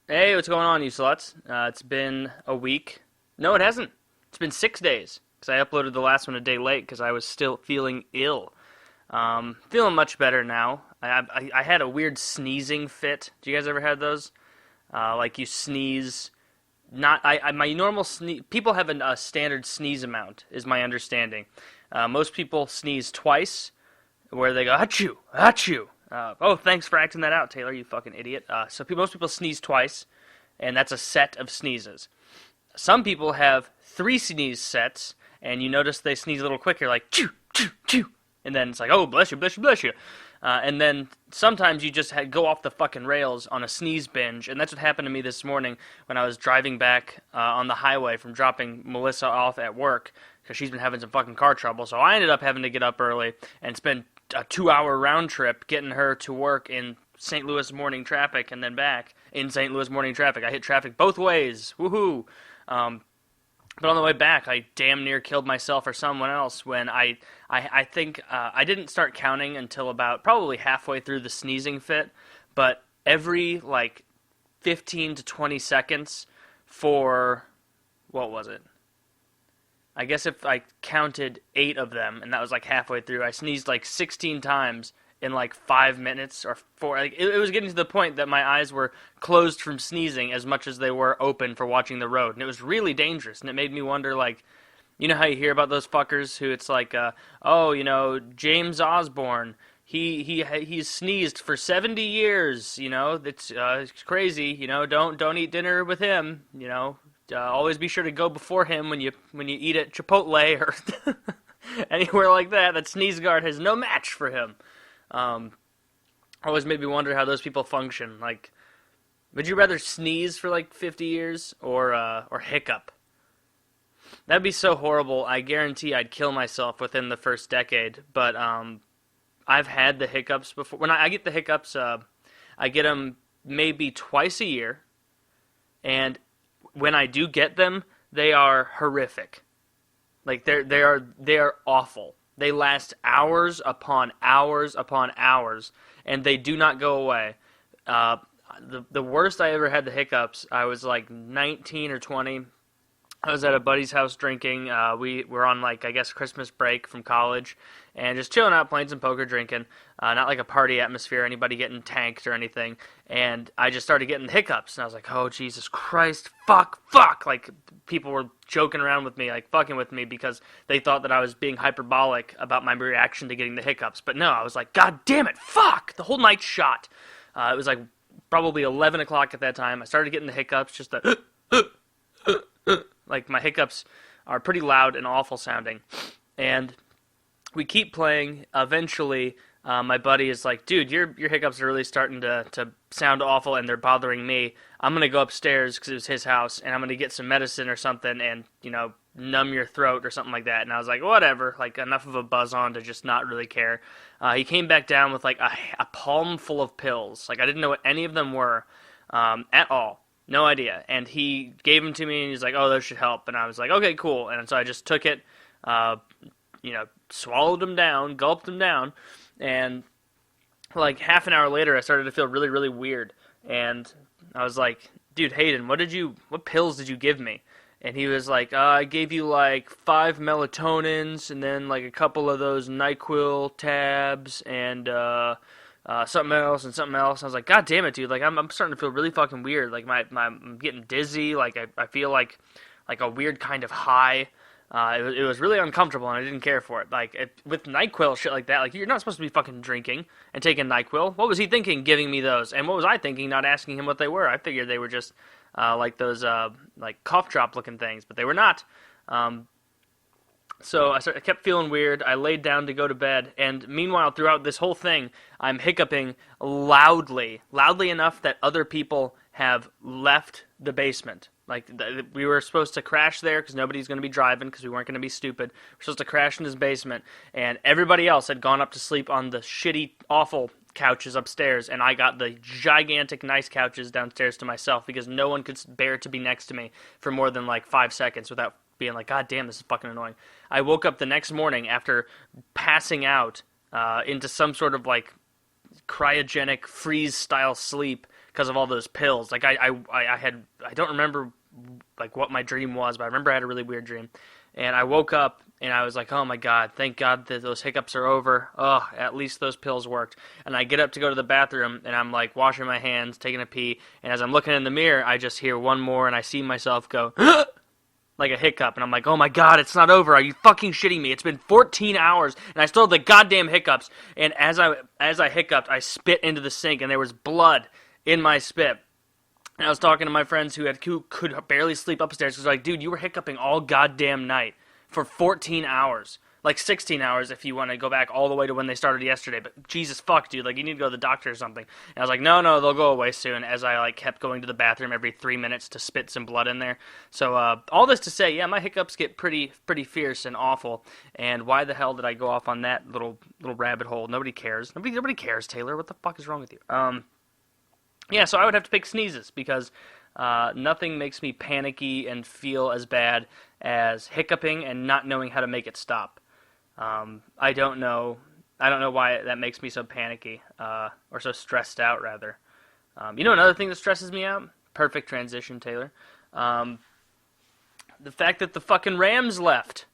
Hey, what's going on, you sluts? It's been a week. No, it hasn't. It's been 6 days because I uploaded the last one a day late because I was still feeling ill. Feeling much better now. I had a weird sneezing fit. Do you guys ever had those? Like you sneeze. Not my normal sneeze. People have a standard sneeze amount, is my understanding. Most people sneeze twice, where they go achoo, achoo. Oh, thanks for acting that out, Taylor. You fucking idiot. Most people sneeze twice, and that's a set of sneezes. Some people have three sneeze sets, and you notice they sneeze a little quicker, like choo, choo, choo, and then it's like, oh, bless you, bless you, bless you. And then sometimes you just go off the fucking rails on a sneeze binge, and that's what happened to me this morning when I was driving back on the highway from dropping Melissa off at work because she's been having some fucking car trouble. So I ended up having to get up early and spend a 2-hour round trip getting her to work in St. Louis morning traffic and then back in St. Louis morning traffic. I hit traffic both ways. Woohoo! But on the way back, I damn near killed myself or someone else when I think I didn't start counting until about probably halfway through the sneezing fit, but every like 15 to 20 seconds for, what was it? I guess if I counted 8 of them, and that was like halfway through, I sneezed like 16 times in like 5 minutes or 4. Like, it was getting to the point that my eyes were closed from sneezing as much as they were open for watching the road. And it was really dangerous, and it made me wonder, like, you know how you hear about those fuckers who it's like, James Osborne, he's sneezed for 70 years, it's crazy, don't eat dinner with him, always be sure to go before him when you eat at Chipotle or anywhere like that. That sneeze guard has no match for him. Always made me wonder how those people function. Like, would you rather sneeze for like 50 years or hiccup? That'd be so horrible. I guarantee I'd kill myself within the first decade. But I've had the hiccups before. When I get the hiccups, I get them maybe twice a year, and when I do get them, they are horrific. Like they are awful. They last hours upon hours upon hours, and they do not go away. The worst I ever had the hiccups, I was like 19 or 20. I was at a buddy's house drinking. We were on, like, I guess, Christmas break from college and just chilling out, playing some poker, drinking. Not like a party atmosphere, anybody getting tanked or anything. And I just started getting the hiccups. And I was like, oh, Jesus Christ, fuck. Like, people were joking around with me, like, fucking with me because they thought that I was being hyperbolic about my reaction to getting the hiccups. But no, I was like, God damn it, fuck. The whole night shot. It was like probably 11 o'clock at that time. I started getting the hiccups, just the like, my hiccups are pretty loud and awful sounding. And we keep playing. Eventually, my buddy is like, dude, your hiccups are really starting to sound awful and they're bothering me. I'm going to go upstairs, because it was his house, and I'm going to get some medicine or something and, numb your throat or something like that. And I was like, whatever, like, enough of a buzz on to just not really care. He came back down with, like, a palm full of pills. Like, I didn't know what any of them were at all. No idea. And he gave them to me, and he's like, oh, those should help. And I was like, okay, cool. And so I just took it, swallowed them down, gulped them down, and like half an hour later, I started to feel really, really weird. And I was like, dude, Hayden, what pills did you give me? And he was like, I gave you like 5 melatonins, and then like a couple of those NyQuil tabs, and something else and something else. I was like, God damn it, dude! Like, I'm starting to feel really fucking weird. Like, I'm getting dizzy. Like, I feel like a weird kind of high. It was really uncomfortable, and I didn't care for it. Like, with NyQuil, shit like that, like, you're not supposed to be fucking drinking and taking NyQuil. What was he thinking giving me those? And what was I thinking not asking him what they were? I figured they were just like those like cough drop looking things, but they were not. So I kept feeling weird. I laid down to go to bed, and meanwhile, throughout this whole thing, I'm hiccuping loudly enough that other people have left the basement. Like, we were supposed to crash there because nobody's going to be driving because we weren't going to be stupid. We're supposed to crash in his basement, and everybody else had gone up to sleep on the shitty, awful couches upstairs, and I got the gigantic, nice couches downstairs to myself because no one could bear to be next to me for more than like 5 seconds without being like, God damn, this is fucking annoying. I woke up the next morning after passing out into some sort of like cryogenic freeze-style sleep because of all those pills. Like I don't remember like what my dream was, but I remember I had a really weird dream, and I woke up and I was like, oh my God, thank God that those hiccups are over. Oh, at least those pills worked. And I get up to go to the bathroom, and I'm like washing my hands, taking a pee, and as I'm looking in the mirror, I just hear one more, and I see myself go, like a hiccup, and I'm like, oh my God, it's not over. Are you fucking shitting me? It's been 14 hours, and I still have the goddamn hiccups. And as I hiccuped, I spit into the sink, and there was blood in my spit. And I was talking to my friends who could barely sleep upstairs, because like, dude, you were hiccuping all goddamn night for 14 hours. Like 16 hours if you want to go back all the way to when they started yesterday. But Jesus fuck, dude, like you need to go to the doctor or something. And I was like, no, they'll go away soon, as I like kept going to the bathroom every 3 minutes to spit some blood in there. So all this to say, yeah, my hiccups get pretty fierce and awful. And why the hell did I go off on that little rabbit hole? Nobody cares. Nobody cares, Taylor. What the fuck is wrong with you? Yeah, so I would have to pick sneezes, because nothing makes me panicky and feel as bad as hiccuping and not knowing how to make it stop. I don't know why that makes me so panicky, or so stressed out, rather. Another thing that stresses me out? Perfect transition, Taylor. The fact that the fucking Rams left.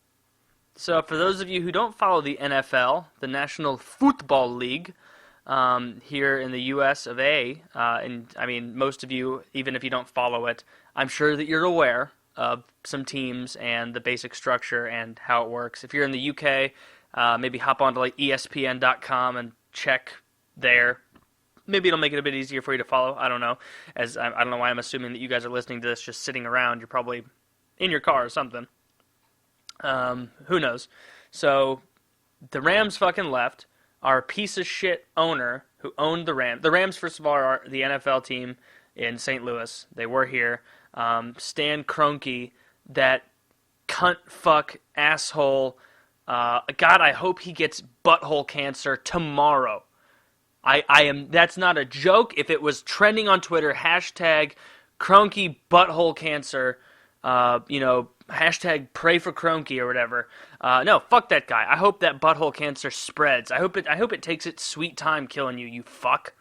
So for those of you who don't follow the NFL, the National Football League, here in the U.S. of A., and I mean, most of you, even if you don't follow it, I'm sure that you're aware of some teams and the basic structure and how it works. If you're in the UK, maybe hop onto like ESPN.com and check there. Maybe it'll make it a bit easier for you to follow. I don't know. I don't know why I'm assuming that you guys are listening to this just sitting around. You're probably in your car or something. Who knows? So the Rams fucking left. Our piece of shit owner who owned the Rams. The Rams, first of all, are the NFL team in St. Louis. They were here. Stan Kroenke, that cunt fuck asshole. God, I hope he gets butthole cancer tomorrow. That's not a joke. If it was trending on Twitter, hashtag Kroenke butthole cancer, hashtag pray for Kroenke or whatever. No, fuck that guy. I hope that butthole cancer spreads. I hope it takes its sweet time killing you, you fuck.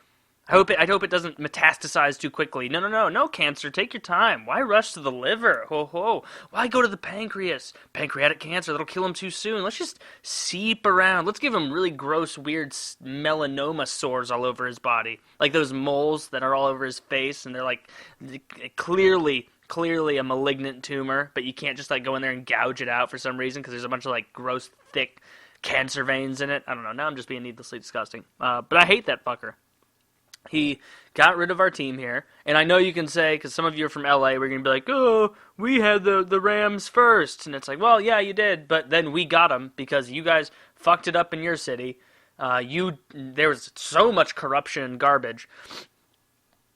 I hope it doesn't metastasize too quickly. No cancer. Take your time. Why rush to the liver? Why go to the pancreas? Pancreatic cancer, that'll kill him too soon. Let's just seep around. Let's give him really gross, weird melanoma sores all over his body. Like those moles that are all over his face, and they're like clearly a malignant tumor, but you can't just like go in there and gouge it out for some reason because there's a bunch of like gross, thick cancer veins in it. I don't know. Now I'm just being needlessly disgusting. But I hate that fucker. He got rid of our team here, and I know you can say, because some of you are from LA, we're going to be like, oh, we had the Rams first, and it's like, well, yeah, you did, but then we got them because you guys fucked it up in your city. There was so much corruption and garbage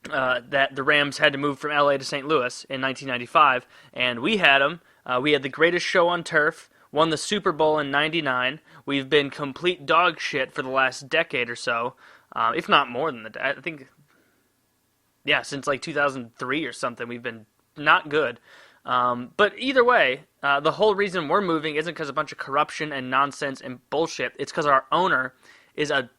that the Rams had to move from LA to St. Louis in 1995, and we had them. We had the greatest show on turf, won the Super Bowl in '99. We've been complete dog shit for the last decade or so. If not more than that, I think, yeah, since like 2003 or something, we've been not good. But either way, the whole reason we're moving isn't because of a bunch of corruption and nonsense and bullshit. It's because our owner is a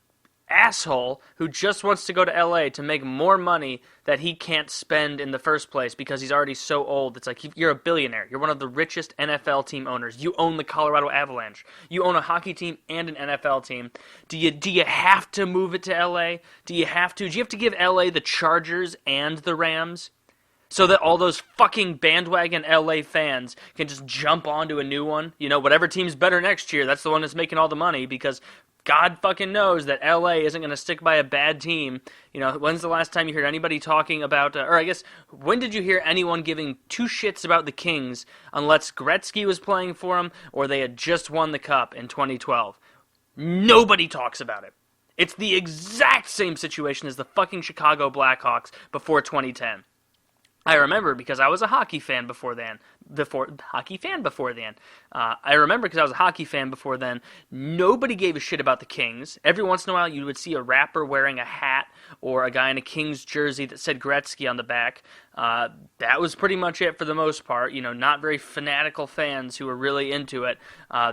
asshole who just wants to go to LA to make more money that he can't spend in the first place because he's already so old. It's like, you're a billionaire. You're one of the richest NFL team owners. You own the Colorado Avalanche. You own a hockey team and an NFL team. Do you have to move it to LA? Do you have to give LA the Chargers and the Rams so that all those fucking bandwagon LA fans can just jump onto a new one? Whatever team's better next year, that's the one that's making all the money, because God fucking knows that LA isn't going to stick by a bad team. When's the last time you heard anybody talking about, or I guess, when did you hear anyone giving two shits about the Kings unless Gretzky was playing for them or they had just won the Cup in 2012? Nobody talks about it. It's the exact same situation as the fucking Chicago Blackhawks before 2010. I remember because I was a hockey fan before then. I remember because I was a hockey fan before then. Nobody gave a shit about the Kings. Every once in a while, you would see a rapper wearing a hat or a guy in a Kings jersey that said Gretzky on the back. That was pretty much it for the most part. Not very fanatical fans who were really into it.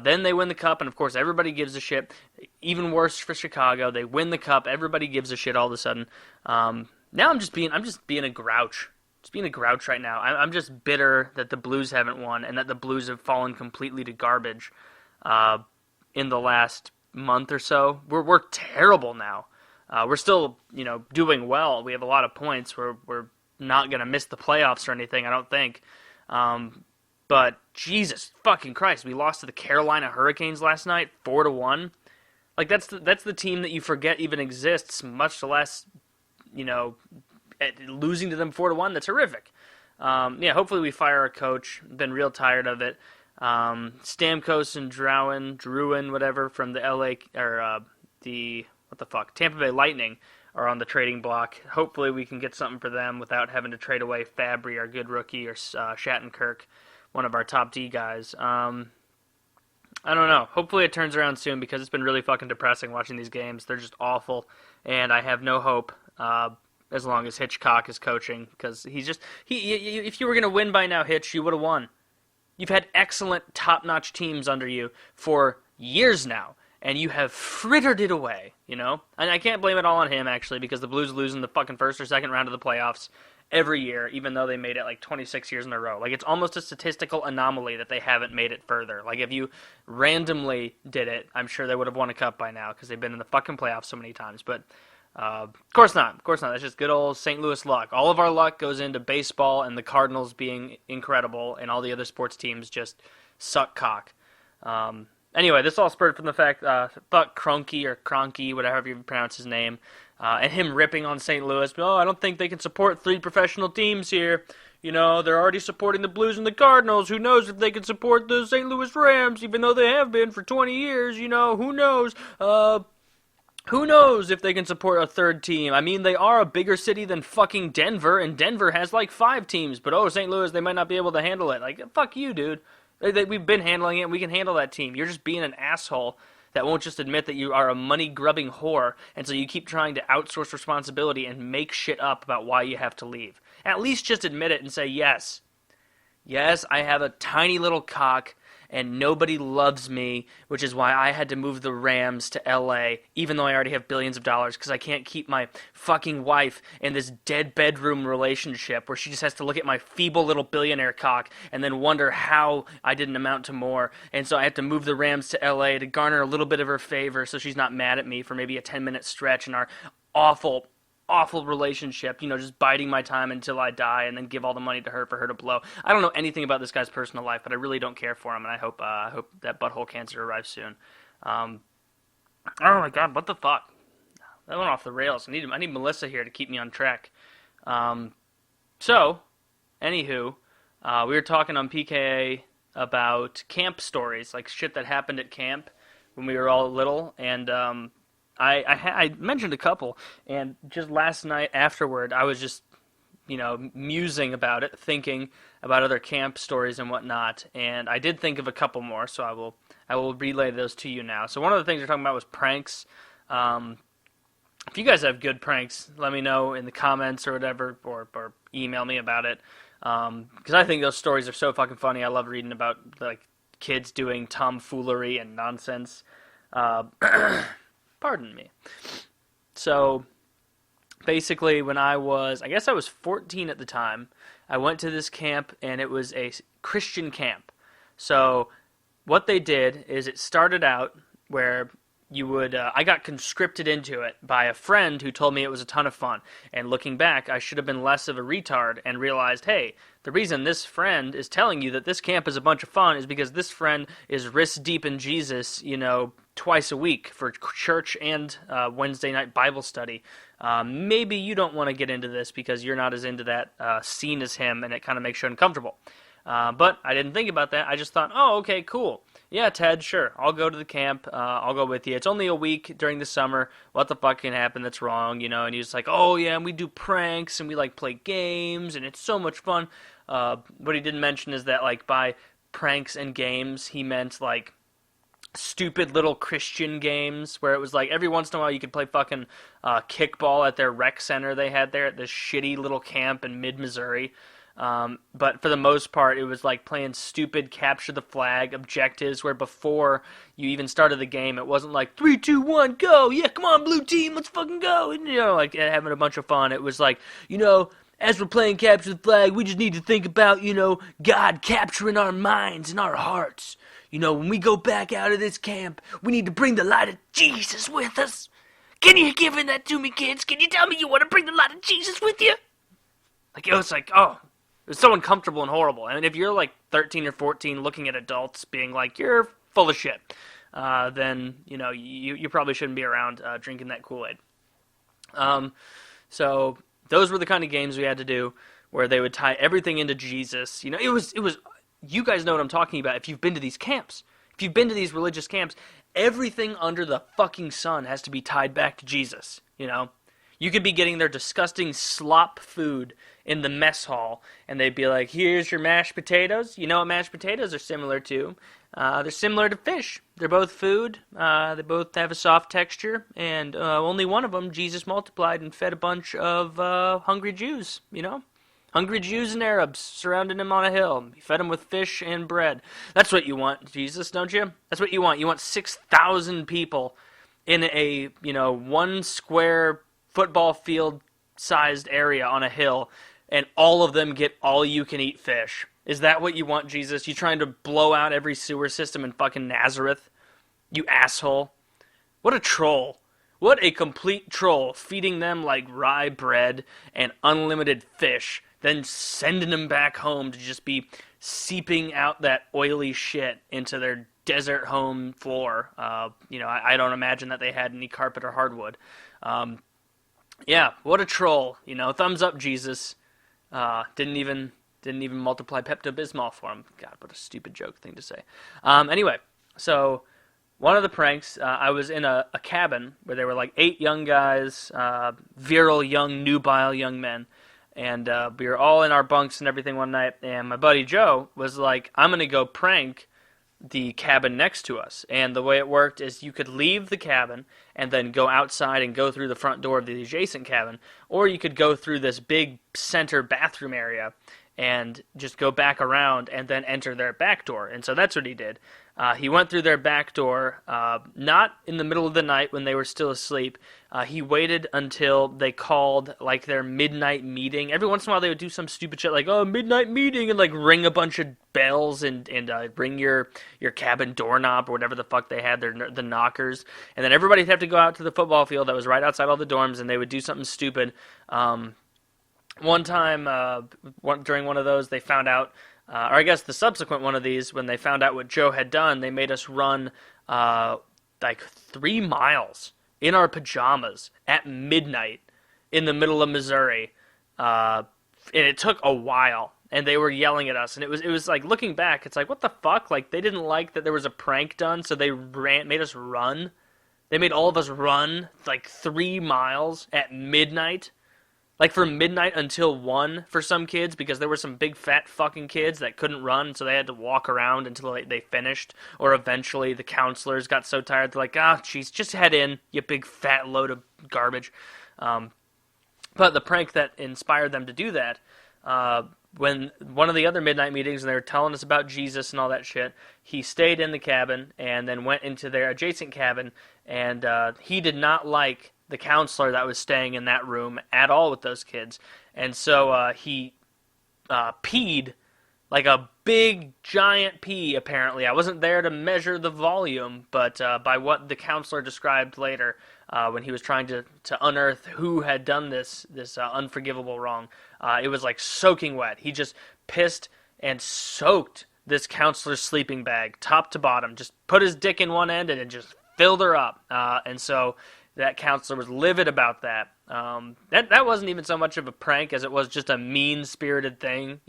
Then they win the Cup, and of course, everybody gives a shit. Even worse for Chicago. They win the Cup. Everybody gives a shit all of a sudden. Now I'm just being a grouch. Just being a grouch right now. I'm just bitter that the Blues haven't won and that the Blues have fallen completely to garbage in the last month or so. We're terrible now. We're still, doing well. We have a lot of points. We're not gonna miss the playoffs or anything, I don't think. But Jesus fucking Christ, we lost to the Carolina Hurricanes last night, 4-1. Like that's the team that you forget even exists, much less, losing to them 4-1. That's horrific. Hopefully we fire our coach. Been real tired of it. Stamkos and Drouin, whatever, from the Tampa Bay Lightning are on the trading block. Hopefully we can get something for them without having to trade away Fabry, our good rookie, or Shattenkirk, one of our top D guys. I don't know. Hopefully it turns around soon because it's been really fucking depressing watching these games. They're just awful, and I have no hope as long as Hitchcock is coaching because if you were going to win by now, Hitch, you would have won. You've had excellent top-notch teams under you for years now, and you have frittered it away, And I can't blame it all on him, actually, because the Blues lose in the fucking first or second round of the playoffs every year, even though they made it like 26 years in a row. Like, it's almost a statistical anomaly that they haven't made it further. Like, if you randomly did it, I'm sure they would have won a cup by now because they've been in the fucking playoffs so many times. But, of course not. Of course not. That's just good old St. Louis luck. All of our luck goes into baseball and the Cardinals being incredible, and all the other sports teams just suck cock. Anyway, this all spurred from the fact, fuck Kroenke, whatever you pronounce his name, and him ripping on St. Louis. Oh, I don't think they can support 3 professional teams here. They're already supporting the Blues and the Cardinals. Who knows if they can support the St. Louis Rams, even though they have been for 20 years, who knows? Who knows if they can support a third team? I mean, they are a bigger city than fucking Denver, and Denver has like 5 teams, but St. Louis, they might not be able to handle it. Like, fuck you, dude. We've been handling it, and we can handle that team. You're just being an asshole that won't just admit that you are a money-grubbing whore, and so you keep trying to outsource responsibility and make shit up about why you have to leave. At least just admit it and say, yes, I have a tiny little cock, and nobody loves me, which is why I had to move the Rams to LA, even though I already have billions of dollars, because I can't keep my fucking wife in this dead bedroom relationship where she just has to look at my feeble little billionaire cock and then wonder how I didn't amount to more. And so I have to move the Rams to LA to garner a little bit of her favor so she's not mad at me for maybe a 10-minute stretch in our awful relationship, just biding my time until I die and then give all the money to her for her to blow. I don't know anything about this guy's personal life, but I really don't care for him, and I hope that butthole cancer arrives soon. Oh my god, what the fuck? That went off the rails. I need Melissa here to keep me on track. So, anywho, we were talking on PKA about camp stories, like shit that happened at camp when we were all little, and I mentioned a couple, and just last night afterward, I was just, musing about it, thinking about other camp stories and whatnot, and I did think of a couple more, so I will relay those to you now. So one of the things we're talking about was pranks. If you guys have good pranks, let me know in the comments or whatever, or email me about it, because I think those stories are so fucking funny. I love reading about, like, kids doing tomfoolery and nonsense. Pardon me. So, basically, when I was 14 at the time, I went to this camp, and it was a Christian camp. So, what they did is it started out where you would, I got conscripted into it by a friend who told me it was a ton of fun. And looking back, I should have been less of a retard and realized, hey, the reason this friend is telling you that this camp is a bunch of fun is because this friend is wrist deep in Jesus, twice a week for church and Wednesday night Bible study. Maybe you don't want to get into this because you're not as into that scene as him, and it kind of makes you uncomfortable. But I didn't think about that. I just thought, oh, okay, cool. Yeah, Ted, sure. I'll go to the camp. I'll go with you. It's only a week during the summer. What the fuck can happen that's wrong, And he's like, oh, yeah, and we do pranks, and we, play games, and it's so much fun. What he didn't mention is that, by pranks and games, he meant, stupid little Christian games where it was every once in a while you could play fucking kickball at their rec center they had there at this shitty little camp in mid-Missouri. But for the most part, it was like playing stupid capture the flag objectives where before you even started the game, it wasn't like 3, 2, 1, go. Yeah, come on, blue team, let's fucking go. And, like having a bunch of fun. It was like, as we're playing capture the flag, we just need to think about, God capturing our minds and our hearts. When we go back out of this camp, we need to bring the light of Jesus with us. Can you give that to me, kids? Can you tell me you want to bring the light of Jesus with you? Like, it was like, oh, it was so uncomfortable and horrible. I mean, if you're like 13 or 14 looking at adults being like, you're full of shit, then, you probably shouldn't be around drinking that Kool-Aid. So those were the kind of games we had to do where they would tie everything into Jesus. It was, you guys know what I'm talking about if you've been to these camps. If you've been to these religious camps, everything under the fucking sun has to be tied back to Jesus, You could be getting their disgusting slop food in the mess hall, and they'd be like, here's your mashed potatoes. You know what mashed potatoes are similar to? They're similar to fish. They're both food. They both have a soft texture, and only one of them, Jesus multiplied and fed a bunch of hungry Jews, Hungry Jews and Arabs surrounding him on a hill. He fed them with fish and bread. That's what you want, Jesus, don't you? That's what you want. You want 6,000 people in a, 1 square football field-sized area on a hill, and all of them get all-you-can-eat fish. Is that what you want, Jesus? You trying to blow out every sewer system in fucking Nazareth? You asshole. What a troll. What a complete troll, feeding them like rye bread and unlimited fish, then sending them back home to just be seeping out that oily shit into their desert home floor. I don't imagine that they had any carpet or hardwood. Yeah, what a troll. Thumbs up, Jesus. Didn't even multiply Pepto-Bismol for him. God, what a stupid joke thing to say. Anyway, so one of the pranks, I was in a cabin where there were like 8 young guys, virile, young, nubile young men. And we were all in our bunks and everything one night, and my buddy Joe was like, I'm going to go prank the cabin next to us. And the way it worked is you could leave the cabin and then go outside and go through the front door of the adjacent cabin, or you could go through this big center bathroom area and just go back around and then enter their back door. And so that's what he did. He went through their back door, not in the middle of the night when they were still asleep. He waited until they called, like, their midnight meeting. Every once in a while they would do some stupid shit like, oh, midnight meeting, and, like, ring a bunch of bells and ring your cabin doorknob or whatever the fuck they had, the knockers. And then everybody'd have to go out to the football field that was right outside all the dorms, and they would do something stupid. One time, during one of those, they found out, or I guess the subsequent one of these, when they found out what Joe had done, they made us run like 3 miles in our pajamas at midnight in the middle of Missouri. And it took a while, and they were yelling at us. And it was like, looking back, it's like, what the fuck? Like, they didn't like that there was a prank done, so they made us run. They made all of us run like 3 miles at midnight. Like, from midnight until 1 for some kids, because there were some big fat fucking kids that couldn't run, so they had to walk around until they finished. Or eventually the counselors got so tired, they're like, jeez, just head in, you big fat load of garbage. But the prank that inspired them to do that, when one of the other midnight meetings, and they were telling us about Jesus and all that shit, he stayed in the cabin and then went into their adjacent cabin, and he did not like the counselor that was staying in that room at all with those kids. And so he peed like a big giant pee, apparently. I wasn't there to measure the volume, but by what the counselor described later, when he was trying to unearth who had done this unforgivable wrong, it was like soaking wet. He just pissed and soaked this counselor's sleeping bag, top to bottom, just put his dick in one end and it just filled her up. And so that counselor was livid about that. That wasn't even so much of a prank as it was just a mean-spirited thing,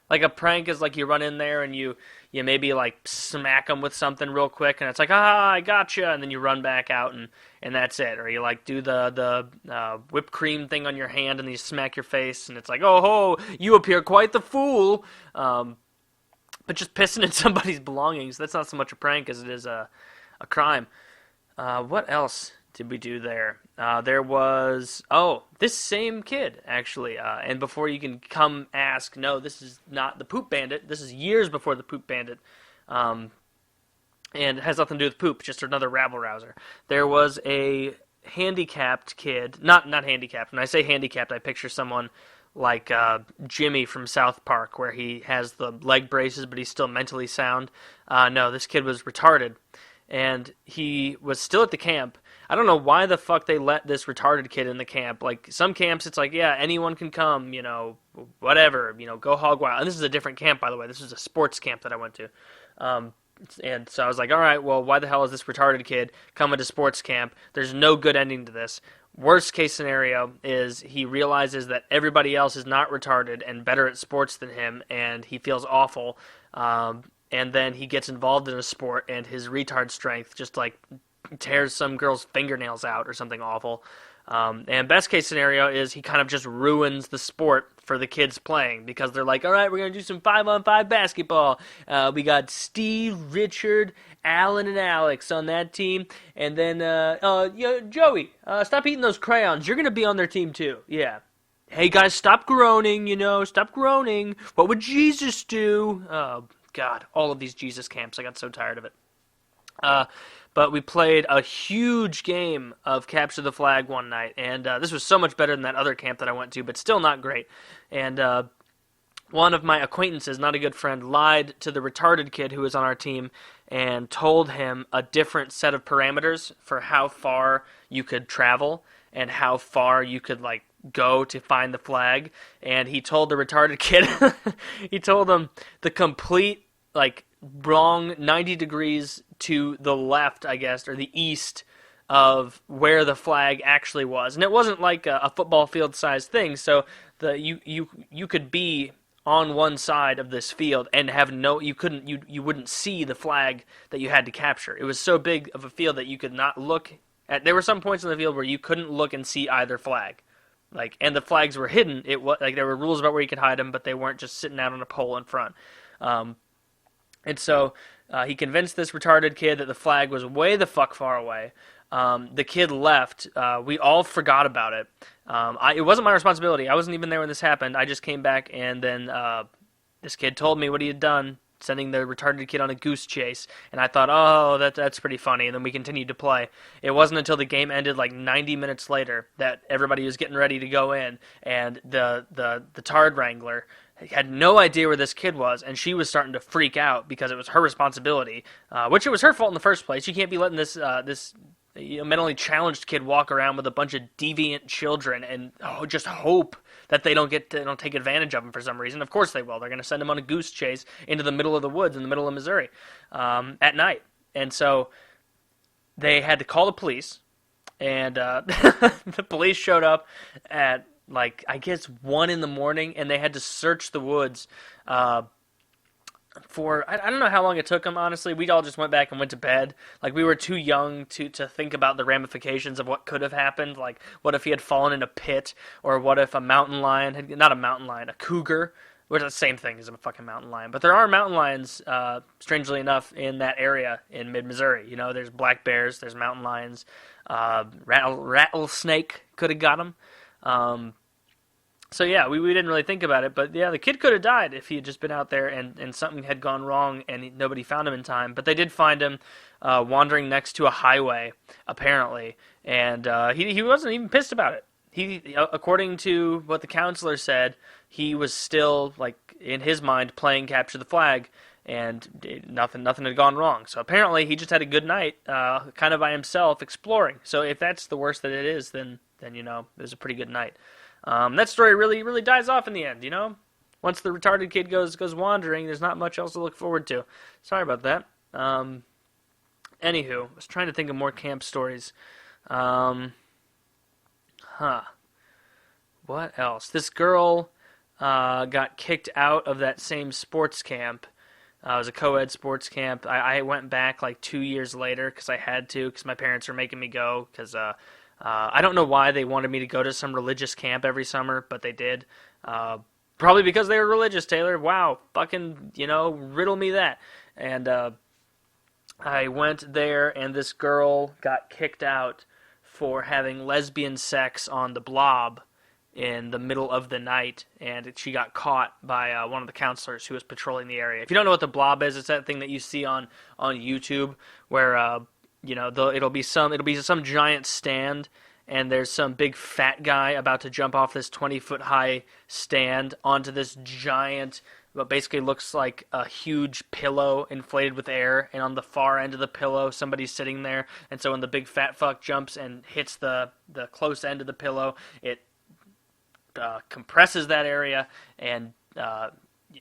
Like, a prank is like you run in there and you maybe, like, smack them with something real quick, and it's like, I gotcha, and then you run back out, and that's it. Or you, like, do the whipped cream thing on your hand, and then you smack your face, and it's like, oh, ho, you appear quite the fool. But just pissing in somebody's belongings, that's not so much a prank as it is a crime. What else did we do there? There was, this same kid, actually. And before you can come ask, no, this is not the Poop Bandit. This is years before the Poop Bandit. And it has nothing to do with poop, just another rabble-rouser. There was a handicapped kid, not handicapped. When I say handicapped, I picture someone like Jimmy from South Park, where he has the leg braces, but he's still mentally sound. No, this kid was retarded. And he was still at the camp. I don't know why the fuck they let this retarded kid in the camp. Like, some camps, it's like, yeah, anyone can come, whatever, go hog wild. And this is a different camp, by the way. This is a sports camp that I went to. And so I was like, all right, well, why the hell is this retarded kid coming to sports camp? There's no good ending to this. Worst case scenario is he realizes that everybody else is not retarded and better at sports than him, and he feels awful. And then he gets involved in a sport, and his retard strength just, tears some girl's fingernails out or something awful. And best case scenario is he kind of just ruins the sport for the kids playing, because they're like, all right, we're going to do some 5-on-5 basketball. We got Steve, Richard, Alan, and Alex on that team. And then, Joey, stop eating those crayons. You're going to be on their team too. Yeah. Hey, guys, stop groaning, stop groaning. What would Jesus do? Oh, God, all of these Jesus camps. I got so tired of it. But we played a huge game of Capture the Flag one night, and this was so much better than that other camp that I went to, but still not great. And one of my acquaintances, not a good friend, lied to the retarded kid who was on our team and told him a different set of parameters for how far you could travel and how far you could, go to find the flag. And he told the retarded kid, he told him the complete, wrong 90 degrees to the left, I guess, or the east of where the flag actually was. And it wasn't like a football field size thing, so you could be on one side of this field and have you wouldn't see the flag that you had to capture. It was so big of a field that you could not look at. There were some points in the field where you couldn't look and see either flag. And the flags were hidden. It was there were rules about where you could hide them, but they weren't just sitting out on a pole in front. And so he convinced this retarded kid that the flag was way the fuck far away. The kid left. We all forgot about it. It wasn't my responsibility. I wasn't even there when this happened. I just came back, and then this kid told me what he had done, sending the retarded kid on a goose chase. And I thought, oh, that's pretty funny. And then we continued to play. It wasn't until the game ended 90 minutes later that everybody was getting ready to go in, and the Tard Wrangler had no idea where this kid was, and she was starting to freak out because it was her responsibility, which it was her fault in the first place. You can't be letting this mentally challenged kid walk around with a bunch of deviant children and just hope that they don't take advantage of him for some reason. Of course they will. They're going to send him on a goose chase into the middle of the woods in the middle of Missouri at night. And so they had to call the police, and the police showed up at I guess 1 a.m, and they had to search the woods for, I don't know how long it took them, honestly. We all just went back and went to bed. We were too young to think about the ramifications of what could have happened. What if he had fallen in a pit, or what if a mountain lion not a mountain lion, a cougar, which is the same thing as a fucking mountain lion. But there are mountain lions, strangely enough, in that area in mid-Missouri. There's black bears, there's mountain lions, rattlesnake could have got him. So yeah, we didn't really think about it, but yeah, the kid could have died if he had just been out there and something had gone wrong and nobody found him in time. But they did find him wandering next to a highway, apparently, and he wasn't even pissed about it. He, according to what the counselor said, he was still, in his mind, playing Capture the Flag, and nothing had gone wrong. So apparently he just had a good night, kind of by himself, exploring. So if that's the worst that it is, then it was a pretty good night. That story really, really dies off in the end, Once the retarded kid goes wandering, there's not much else to look forward to. Sorry about that. Anywho, I was trying to think of more camp stories. What else? This girl got kicked out of that same sports camp. It was a co-ed sports camp. I went back 2 years later because I had to, because my parents were making me go, because I don't know why they wanted me to go to some religious camp every summer, but they did. Probably because they were religious, Taylor. Wow, fucking, riddle me that. And I went there, and this girl got kicked out for having lesbian sex on the Blob in the middle of the night, and she got caught by one of the counselors who was patrolling the area. If you don't know what the Blob is, it's that thing that you see on YouTube where it'll be some giant stand, and there's some big fat guy about to jump off this 20-foot high stand onto this giant, what basically looks like a huge pillow inflated with air, and on the far end of the pillow somebody's sitting there, and so when the big fat fuck jumps and hits the close end of the pillow, it compresses that area and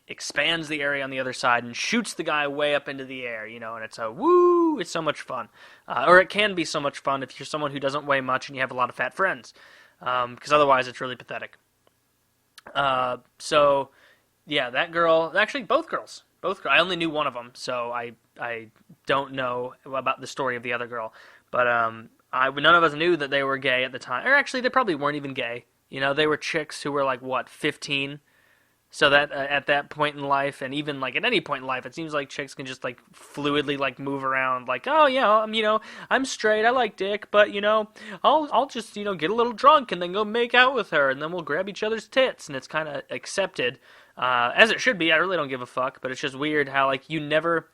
expands the area on the other side and shoots the guy way up into the air, and it's it's so much fun. Or it can be so much fun if you're someone who doesn't weigh much and you have a lot of fat friends, because otherwise it's really pathetic. So, yeah, that girl, actually both girls, I only knew one of them, so I don't know about the story of the other girl, but none of us knew that they were gay at the time, or actually they probably weren't even gay, they were chicks who were 15, so that at that point in life, and even at any point in life, it seems like chicks can just fluidly move around, oh yeah, I'm straight, I like dick, but I'll just get a little drunk and then go make out with her, and then we'll grab each other's tits, and it's kind of accepted, as it should be. I really don't give a fuck, but it's just weird how you never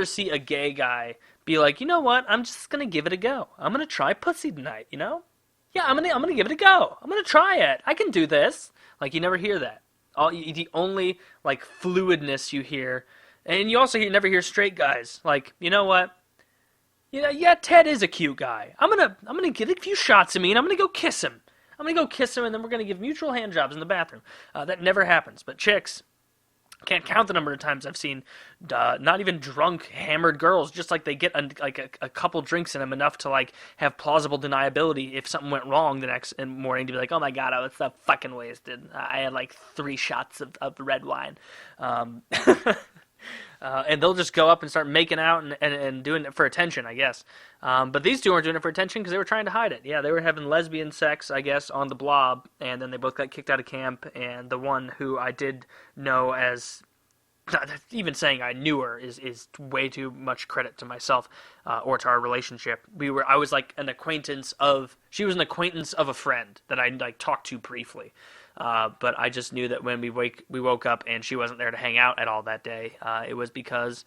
see a gay guy be like, you know what, I'm just gonna give it a go. I'm gonna try pussy tonight, Yeah, I'm gonna give it a go. I'm gonna try it. I can do this. You never hear that. The only fluidness you hear, and you also never hear straight guys you know what? Yeah, Ted is a cute guy. I'm gonna get a few shots of me, and I'm gonna go kiss him. And then we're gonna give mutual hand jobs in the bathroom. That never happens. But chicks, can't count the number of times I've seen not even drunk, hammered girls, just they get a couple drinks in them, enough to have plausible deniability if something went wrong the next morning, to be like, oh my god, I was so fucking wasted. I had 3 shots of red wine. And they'll just go up and start making out and doing it for attention, I guess. But these two weren't doing it for attention because they were trying to hide it. Yeah, they were having lesbian sex, I guess, on the Blob, and then they both got kicked out of camp, and the one who I did know as... even saying I knew her is way too much credit to myself or to our relationship. I was an acquaintance of... She was an acquaintance of a friend that I talked to briefly. But I just knew that when we woke up and she wasn't there to hang out at all that day, it was because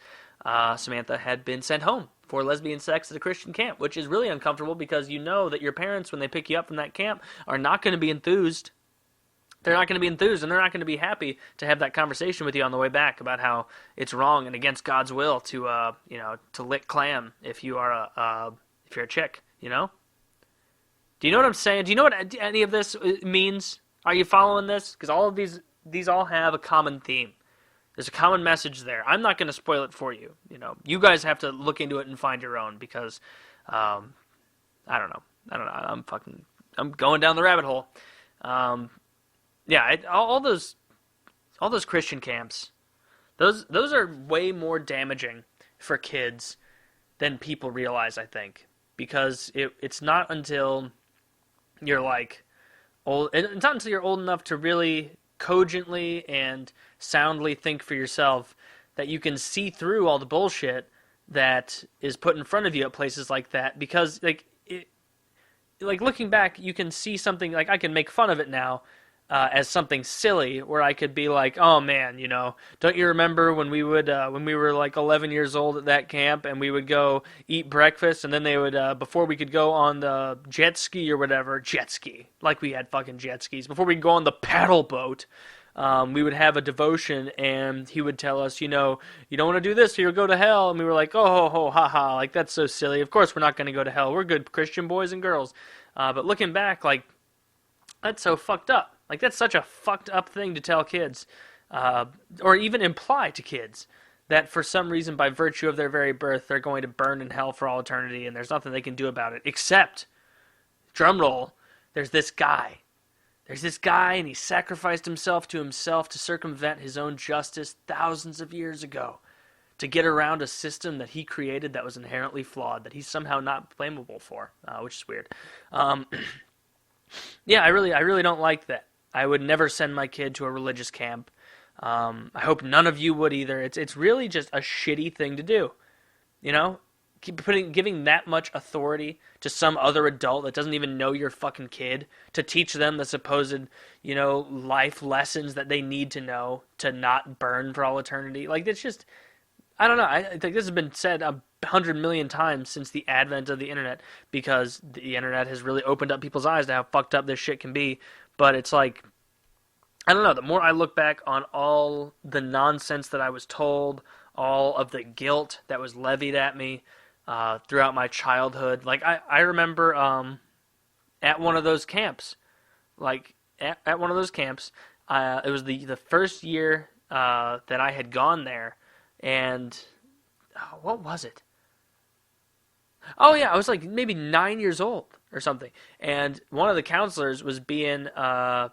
Samantha had been sent home for lesbian sex at a Christian camp, which is really uncomfortable because you know that your parents, when they pick you up from that camp, are not going to be enthused. They're not going to be enthused, and they're not going to be happy to have that conversation with you on the way back about how it's wrong and against God's will to lick clam if you're a chick. Do you know what I'm saying? Do you know what any of this means? Are you following this? Because all of these all have a common theme. There's a common message there. I'm not going to spoil it for you. You guys have to look into it and find your own, because I don't know. I'm going down the rabbit hole. Yeah, all those Christian camps, those are way more damaging for kids than people realize, I think, because it's not until you're old. It's not until you're old enough to really cogently and soundly think for yourself that you can see through all the bullshit that is put in front of you at places like that. Because looking back, you can see something I can make fun of it now as something silly, where I could be like, oh man, don't you remember when we were 11 years old at that camp, and we would go eat breakfast, and then they would, before we could go on the jet ski or whatever, we had fucking jet skis, before we could go on the paddle boat, we would have a devotion, and he would tell us, you don't want to do this or you'll go to hell, and we were like, oh, ho, ho, ha, ha, that's so silly, of course we're not going to go to hell, we're good Christian boys and girls, but looking back, that's so fucked up. That's such a fucked up thing to tell kids, or even imply to kids, that for some reason, by virtue of their very birth, they're going to burn in hell for all eternity, and there's nothing they can do about it, except, drumroll, there's this guy, and he sacrificed himself to circumvent his own justice thousands of years ago, to get around a system that he created that was inherently flawed, that he's somehow not blamable for, which is weird. Yeah, I really don't like that. I would never send my kid to a religious camp. I hope none of you would either. It's really just a shitty thing to do. giving that much authority to some other adult that doesn't even know your fucking kid to teach them the supposed, life lessons that they need to know to not burn for all eternity. Like, it's just, I don't know. I think this has been said 100 million times since the advent of the internet, because the internet has really opened up people's eyes to how fucked up this shit can be. But it's like, I don't know. The more I look back on all the nonsense that I was told, all of the guilt that was levied at me throughout my childhood. Like, I remember at one of those camps, at one of those camps, it was the first year that I had gone there, and what was it? Oh yeah, I was like maybe 9 years old or something, and one of the counselors was being kind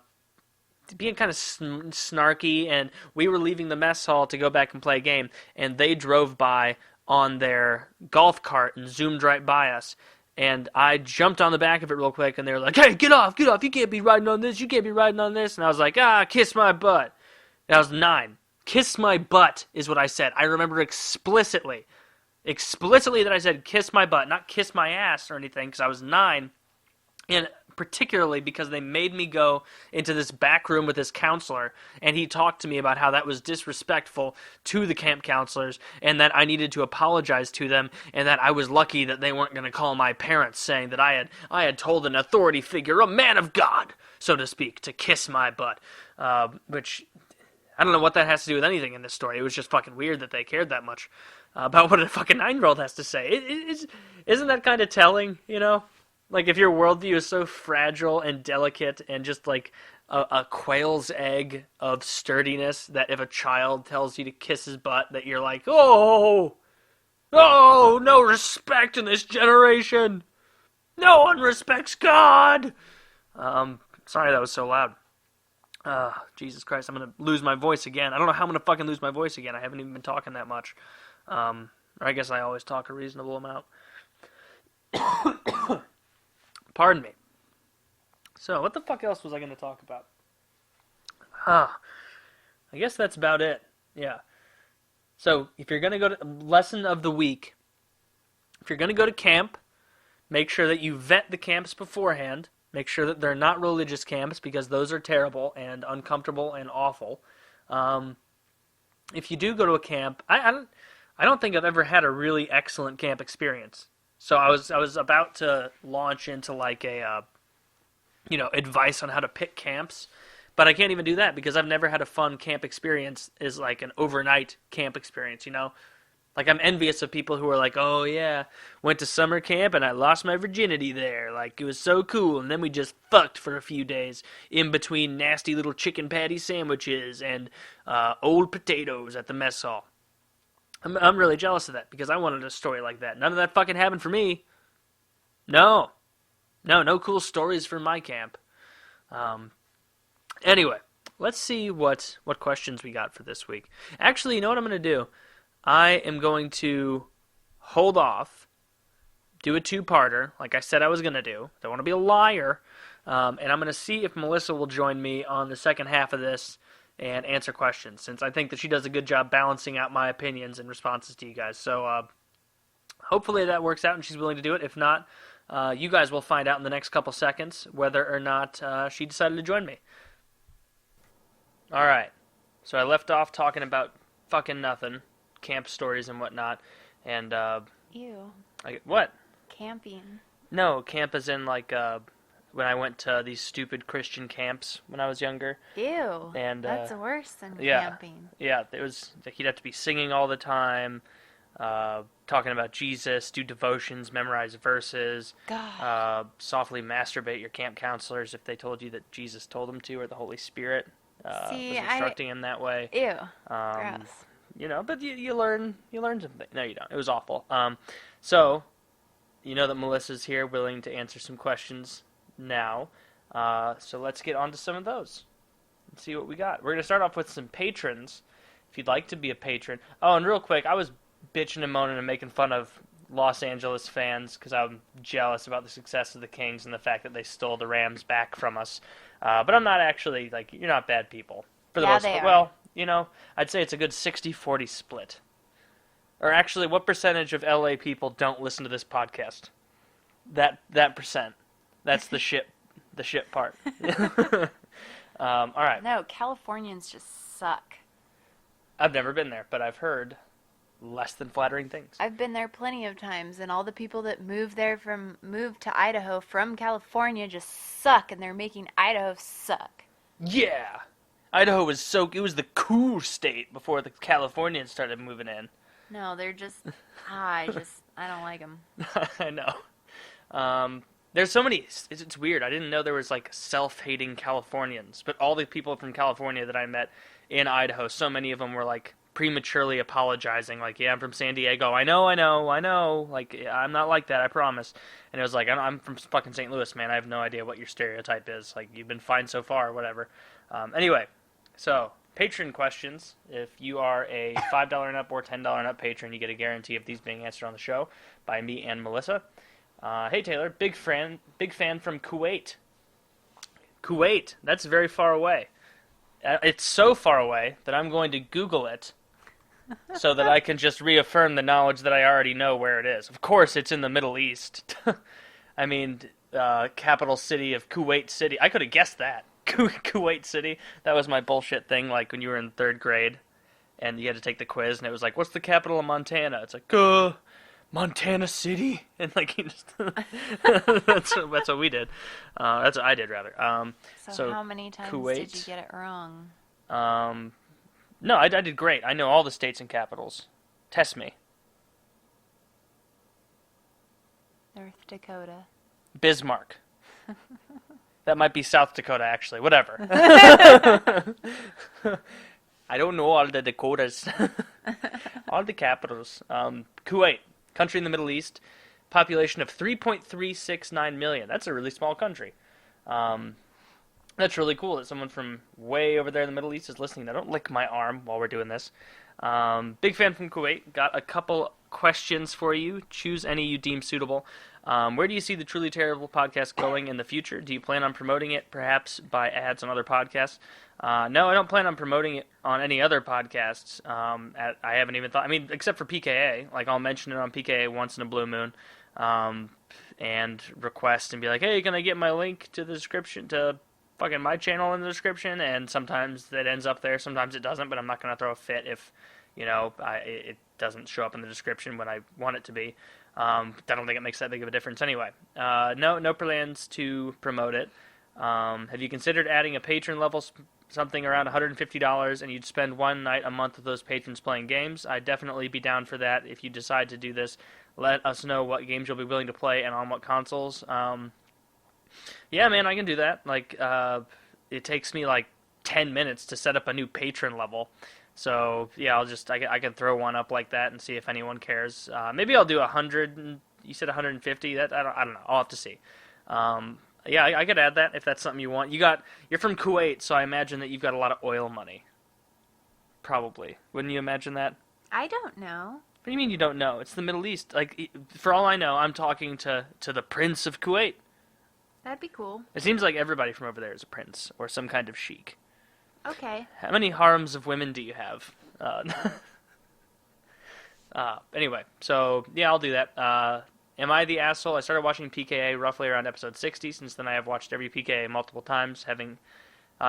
of snarky, and we were leaving the mess hall to go back and play a game, and they drove by on their golf cart and zoomed right by us. And I jumped on the back of it real quick, and they were like, "Hey, get off, you can't be riding on this, you can't be riding on this." And I was like, kiss my butt. And I was 9. Kiss my butt is what I said. I remember explicitly that I said kiss my butt, not kiss my ass or anything, because I was 9. And particularly because they made me go into this back room with this counselor, and he talked to me about how that was disrespectful to the camp counselors, and that I needed to apologize to them, and that I was lucky that they weren't going to call my parents, saying that I had told an authority figure, a man of God, so to speak, to kiss my butt. Which, I don't know what that has to do with anything in this story. It was just fucking weird that they cared that much about what a fucking 9-year-old has to say. Isn't that kind of telling, Like, if your worldview is so fragile and delicate and just like a quail's egg of sturdiness, that if a child tells you to kiss his butt, that you're like, oh, no respect in this generation. No one respects God. Sorry that was so loud. Jesus Christ, I'm going to lose my voice again. I don't know how I'm going to fucking lose my voice again. I haven't even been talking that much. Or I guess I always talk a reasonable amount. Pardon me. So, what the fuck else was I going to talk about? I guess that's about it. Yeah. So, if you're going to go to lesson of the week, if you're going to go to camp, make sure that you vet the camps beforehand. Make sure that they're not religious camps, because those are terrible and uncomfortable and awful. If you do go to a camp, I don't think I've ever had a really excellent camp experience. So I was about to launch into like a, advice on how to pick camps, but I can't even do that because I've never had a fun camp experience as like an overnight camp experience, Like, I'm envious of people who are like, oh yeah, went to summer camp and I lost my virginity there. Like, it was so cool, and then we just fucked for a few days in between nasty little chicken patty sandwiches and old potatoes at the mess hall. I'm really jealous of that because I wanted a story like that. None of that fucking happened for me. No cool stories from my camp. Anyway, let's see what questions we got for this week. Actually, you know what I'm going to do? I am going to hold off, do a 2-parter, like I said I was going to do. Don't want to be a liar. And I'm going to see if Melissa will join me on the second half of this and answer questions, since I think that she does a good job balancing out my opinions and responses to you guys. So hopefully that works out and she's willing to do it. If not, you guys will find out in the next couple seconds whether or not she decided to join me. Alright, so I left off talking about fucking nothing, camp stories and whatnot, and Ew. What? Camping. No, camp as in like when I went to these stupid Christian camps when I was younger. Ew. And that's worse than yeah, camping. Yeah, it was like you'd have to be singing all the time, talking about Jesus, do devotions, memorize verses, softly masturbate your camp counselors if they told you that Jesus told them to, or the Holy Spirit was instructing him that way. Ew. Gross. But you learn something. No, you don't. It was awful. So, you know that Melissa's here, willing to answer some questions now. So let's get on to some of those and see what we got. We're going to start off with some patrons, if you'd like to be a patron. Oh, and real quick, I was bitching and moaning and making fun of Los Angeles fans because I'm jealous about the success of the Kings and the fact that they stole the Rams back from us. But I'm not actually, like, you're not bad people. For the most part. Well, I'd say it's a good 60-40 split. Or actually, what percentage of LA people don't listen to this podcast? That percent. That's the shit part. All right. No, Californians just suck. I've never been there, but I've heard less than flattering things. I've been there plenty of times, and all the people that moved to Idaho from California just suck, and they're making Idaho suck. Yeah. Idaho was it was the cool state before the Californians started moving in. No, they're just, I don't like them. I know. There's so many, it's weird. I didn't know there was like self-hating Californians, but all the people from California that I met in Idaho, so many of them were like prematurely apologizing, like, yeah, I'm from San Diego, I know, like, I'm not like that, I promise. And it was like, I'm from fucking St. Louis, man, I have no idea what your stereotype is, like, you've been fine so far, whatever. Anyway, so, patron questions. If you are a $5 and up or $10 and up patron, you get a guarantee of these being answered on the show by me and Melissa. Hey Taylor, big fan from Kuwait. Kuwait, that's very far away. It's so far away that I'm going to Google it so that I can just reaffirm the knowledge that I already know where it is. Of course, it's in the Middle East. I mean, capital city of Kuwait City. I could have guessed that. Kuwait City. That was my bullshit thing, like when you were in 3rd grade and you had to take the quiz and it was like, what's the capital of Montana? It's like, Montana City, and like you just that's what we did. That's what I did rather. So how many times Kuwait, did you get it wrong? No, I did great. I know all the states and capitals. Test me. North Dakota. Bismarck. That might be South Dakota, actually. Whatever. I don't know all the Dakotas. All the capitals. Kuwait. Country in the Middle East, population of 3.369 million. That's a really small country. That's really cool that someone from way over there in the Middle East is listening. Now, don't lick my arm while we're doing this. Big fan from Kuwait. Got a couple questions for you. Choose any you deem suitable. Where do you see the Truly Terrible podcast going in the future? Do you plan on promoting it, perhaps by ads on other podcasts? No, I don't plan on promoting it on any other podcasts. I haven't even thought. I mean, except for PKA. Like, I'll mention it on PKA once in a blue moon, and request and be like, hey, can I get my link to the description to fucking my channel in the description? And sometimes that ends up there, sometimes it doesn't. But I'm not gonna throw a fit if, it doesn't show up in the description when I want it to be. I don't think it makes that big of a difference anyway. No plans to promote it. Have you considered adding a patron level, something around $150, and you'd spend one night a month with those patrons playing games? I'd definitely be down for that. If you decide to do this, let us know what games you'll be willing to play and on what consoles. Yeah, man, I can do that. Like, it takes me like 10 minutes to set up a new patron level. So, yeah, I can throw one up like that and see if anyone cares. Maybe I'll do 100, you said 150? I don't know. I'll have to see. Yeah, I could add that if that's something you want. You're from Kuwait, so I imagine that you've got a lot of oil money. Probably. Wouldn't you imagine that? I don't know. What do you mean you don't know? It's the Middle East. Like, for all I know, I'm talking to the Prince of Kuwait. That'd be cool. It seems like everybody from over there is a prince or some kind of sheik. Okay. How many harems of women do you have? Anyway, so yeah, I'll do that. Am I the asshole? I started watching PKA roughly around episode 60. Since then, I have watched every PKA multiple times.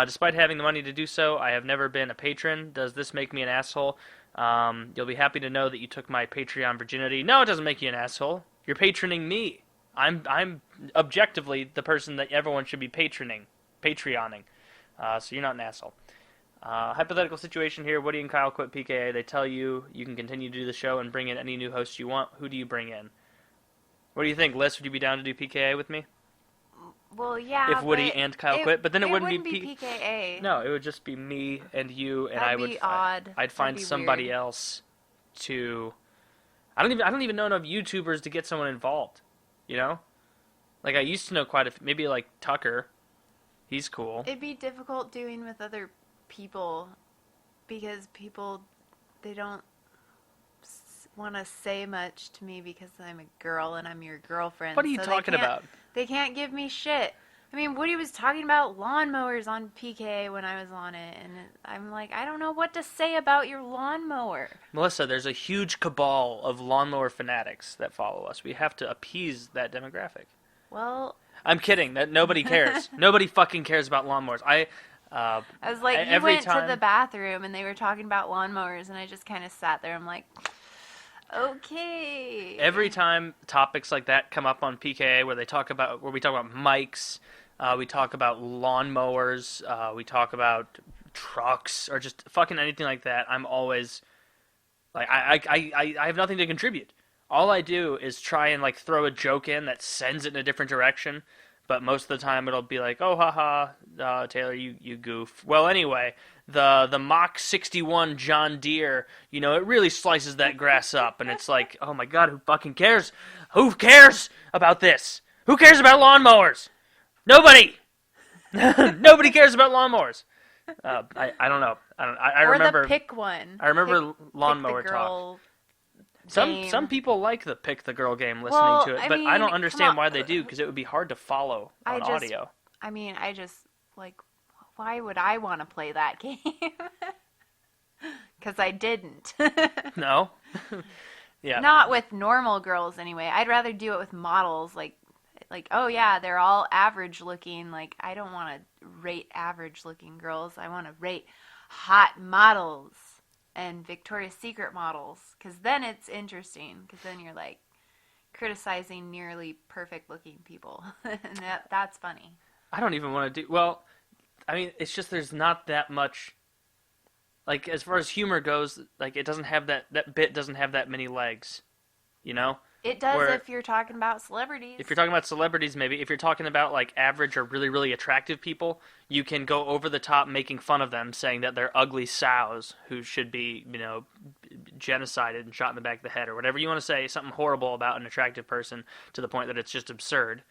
Despite having the money to do so, I have never been a patron. Does this make me an asshole? You'll be happy to know that you took my Patreon virginity. No, it doesn't make you an asshole. You're patroning me. I'm objectively the person that everyone should be Patreoning. So you're not an asshole. Hypothetical situation here. Woody and Kyle quit PKA. They tell you can continue to do the show and bring in any new hosts you want. Who do you bring in? What do you think, Liz? Would you be down to do PKA with me? Well, yeah. If Woody and Kyle quit, but then it wouldn't be PKA. No, it would just be me and you, and That'd be odd. I'd find somebody weird. else to. I don't even know enough YouTubers to get someone involved. You know, like I used to know quite a few, maybe like Tucker. He's cool. It'd be difficult doing with other people because they don't want to say much to me because I'm a girl and I'm your girlfriend. What are you talking about? They can't give me shit. I mean, Woody was talking about lawnmowers on PK when I was on it, and I'm like, I don't know what to say about your lawnmower. Melissa, there's a huge cabal of lawnmower fanatics that follow us. We have to appease that demographic. Well, I'm kidding. That nobody cares. Nobody fucking cares about lawnmowers. I was like, you went to the bathroom and they were talking about lawnmowers, and I just kind of sat there. I'm like, okay. Every time topics like that come up on PKA, where we talk about mics, we talk about lawnmowers, we talk about trucks, or just fucking anything like that, I'm always like, I have nothing to contribute. All I do is try and like throw a joke in that sends it in a different direction. But most of the time it'll be like, oh, haha, Taylor, you goof. Well, anyway, the Mach 61 John Deere, it really slices that grass up. And it's like, oh, my God, who fucking cares? Who cares about this? Who cares about lawnmowers? Nobody! Nobody cares about lawnmowers. I don't know. I remember the pick one. I remember lawnmower pick the girl talk. Game. Some people like the pick the girl game listening to it, but I don't understand why they do, because it would be hard to follow on audio. I just, like, why would I want to play that game? Because I didn't. No? Yeah. Not with normal girls, anyway. I'd rather do it with models, like, oh yeah, they're all average looking. Like, I don't want to rate average looking girls. I want to rate hot models. And Victoria's Secret models, because then it's interesting, because then you're like criticizing nearly perfect looking people, and that's funny. I don't even want to do, well, I mean, it's just there's not that much, like, as far as humor goes, like, it doesn't have that bit doesn't have that many legs, It does if you're talking about celebrities. If you're talking about celebrities, maybe. If you're talking about, like, average or really, really attractive people, you can go over the top making fun of them, saying that they're ugly sows who should be, genocided and shot in the back of the head, or whatever you want to say, something horrible about an attractive person to the point that it's just absurd.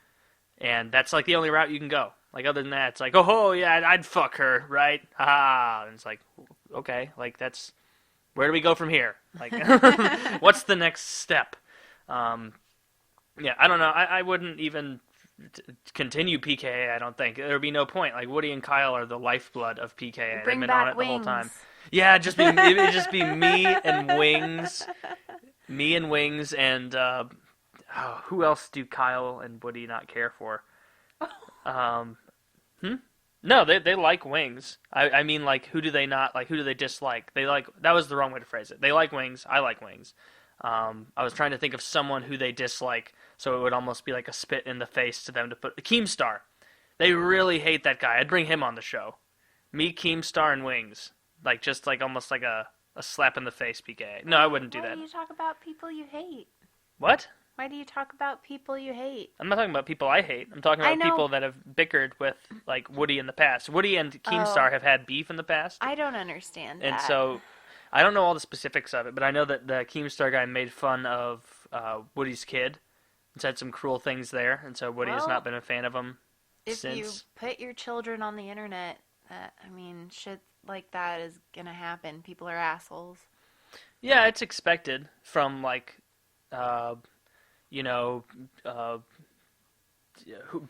And that's, like, the only route you can go. Like, other than that, it's like, oh, yeah, I'd fuck her, right? Ha! And it's like, okay, like, that's... Where do we go from here? Like, what's the next step? Yeah, I don't know. I wouldn't even continue PKA, I don't think. There would be no point. Like, Woody and Kyle are the lifeblood of PKA. Bring They've been back on it Wings. the whole time. Yeah, it'd just be me and Wings. Me and Wings and, who else do Kyle and Woody not care for? No, they like Wings. I mean, like, who do they not like? Who do they dislike? That was the wrong way to phrase it. They like Wings. I like Wings. I was trying to think of someone who they dislike, so it would almost be like a spit in the face to them to put Keemstar. They really hate that guy. I'd bring him on the show. Me, Keemstar, and Wings. Like, just like almost like a slap in the face, PK. No, I wouldn't do that. Why do you talk about people you hate? What? Why do you talk about people you hate? I'm not talking about people I hate. I'm talking about people that have bickered with, like, Woody in the past. Woody and Keemstar have had beef in the past. I don't understand that. And so, I don't know all the specifics of it, but I know that the Keemstar guy made fun of Woody's kid and said some cruel things there, and so Woody has not been a fan of him since. If you put your children on the internet, shit like that is gonna happen. People are assholes. Yeah, it's expected from, like,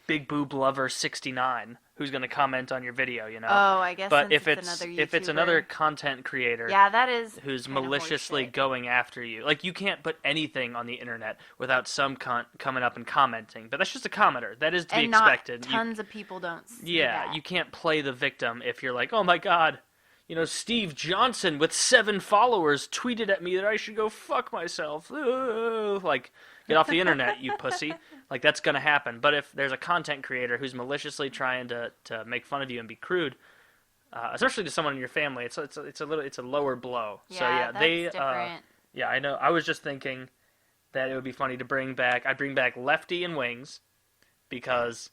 Big Boob Lover 69, who's going to comment on your video, Oh, I guess. But if it's another content creator, yeah, that is who's maliciously going after you, like, you can't put anything on the internet without some cunt coming up and commenting. But that's just a commenter. That is to be expected. Tons of people don't. Yeah, you can't play the victim if you're like, oh my God. Steve Johnson with 7 followers tweeted at me that I should go fuck myself. Like, get off the internet, you pussy. Like, that's going to happen. But if there's a content creator who's maliciously trying to make fun of you and be crude, especially to someone in your family, it's a lower blow. Yeah, so yeah, that's different. Yeah, I know. I was just thinking that it would be funny to bring back Lefty and Wings, because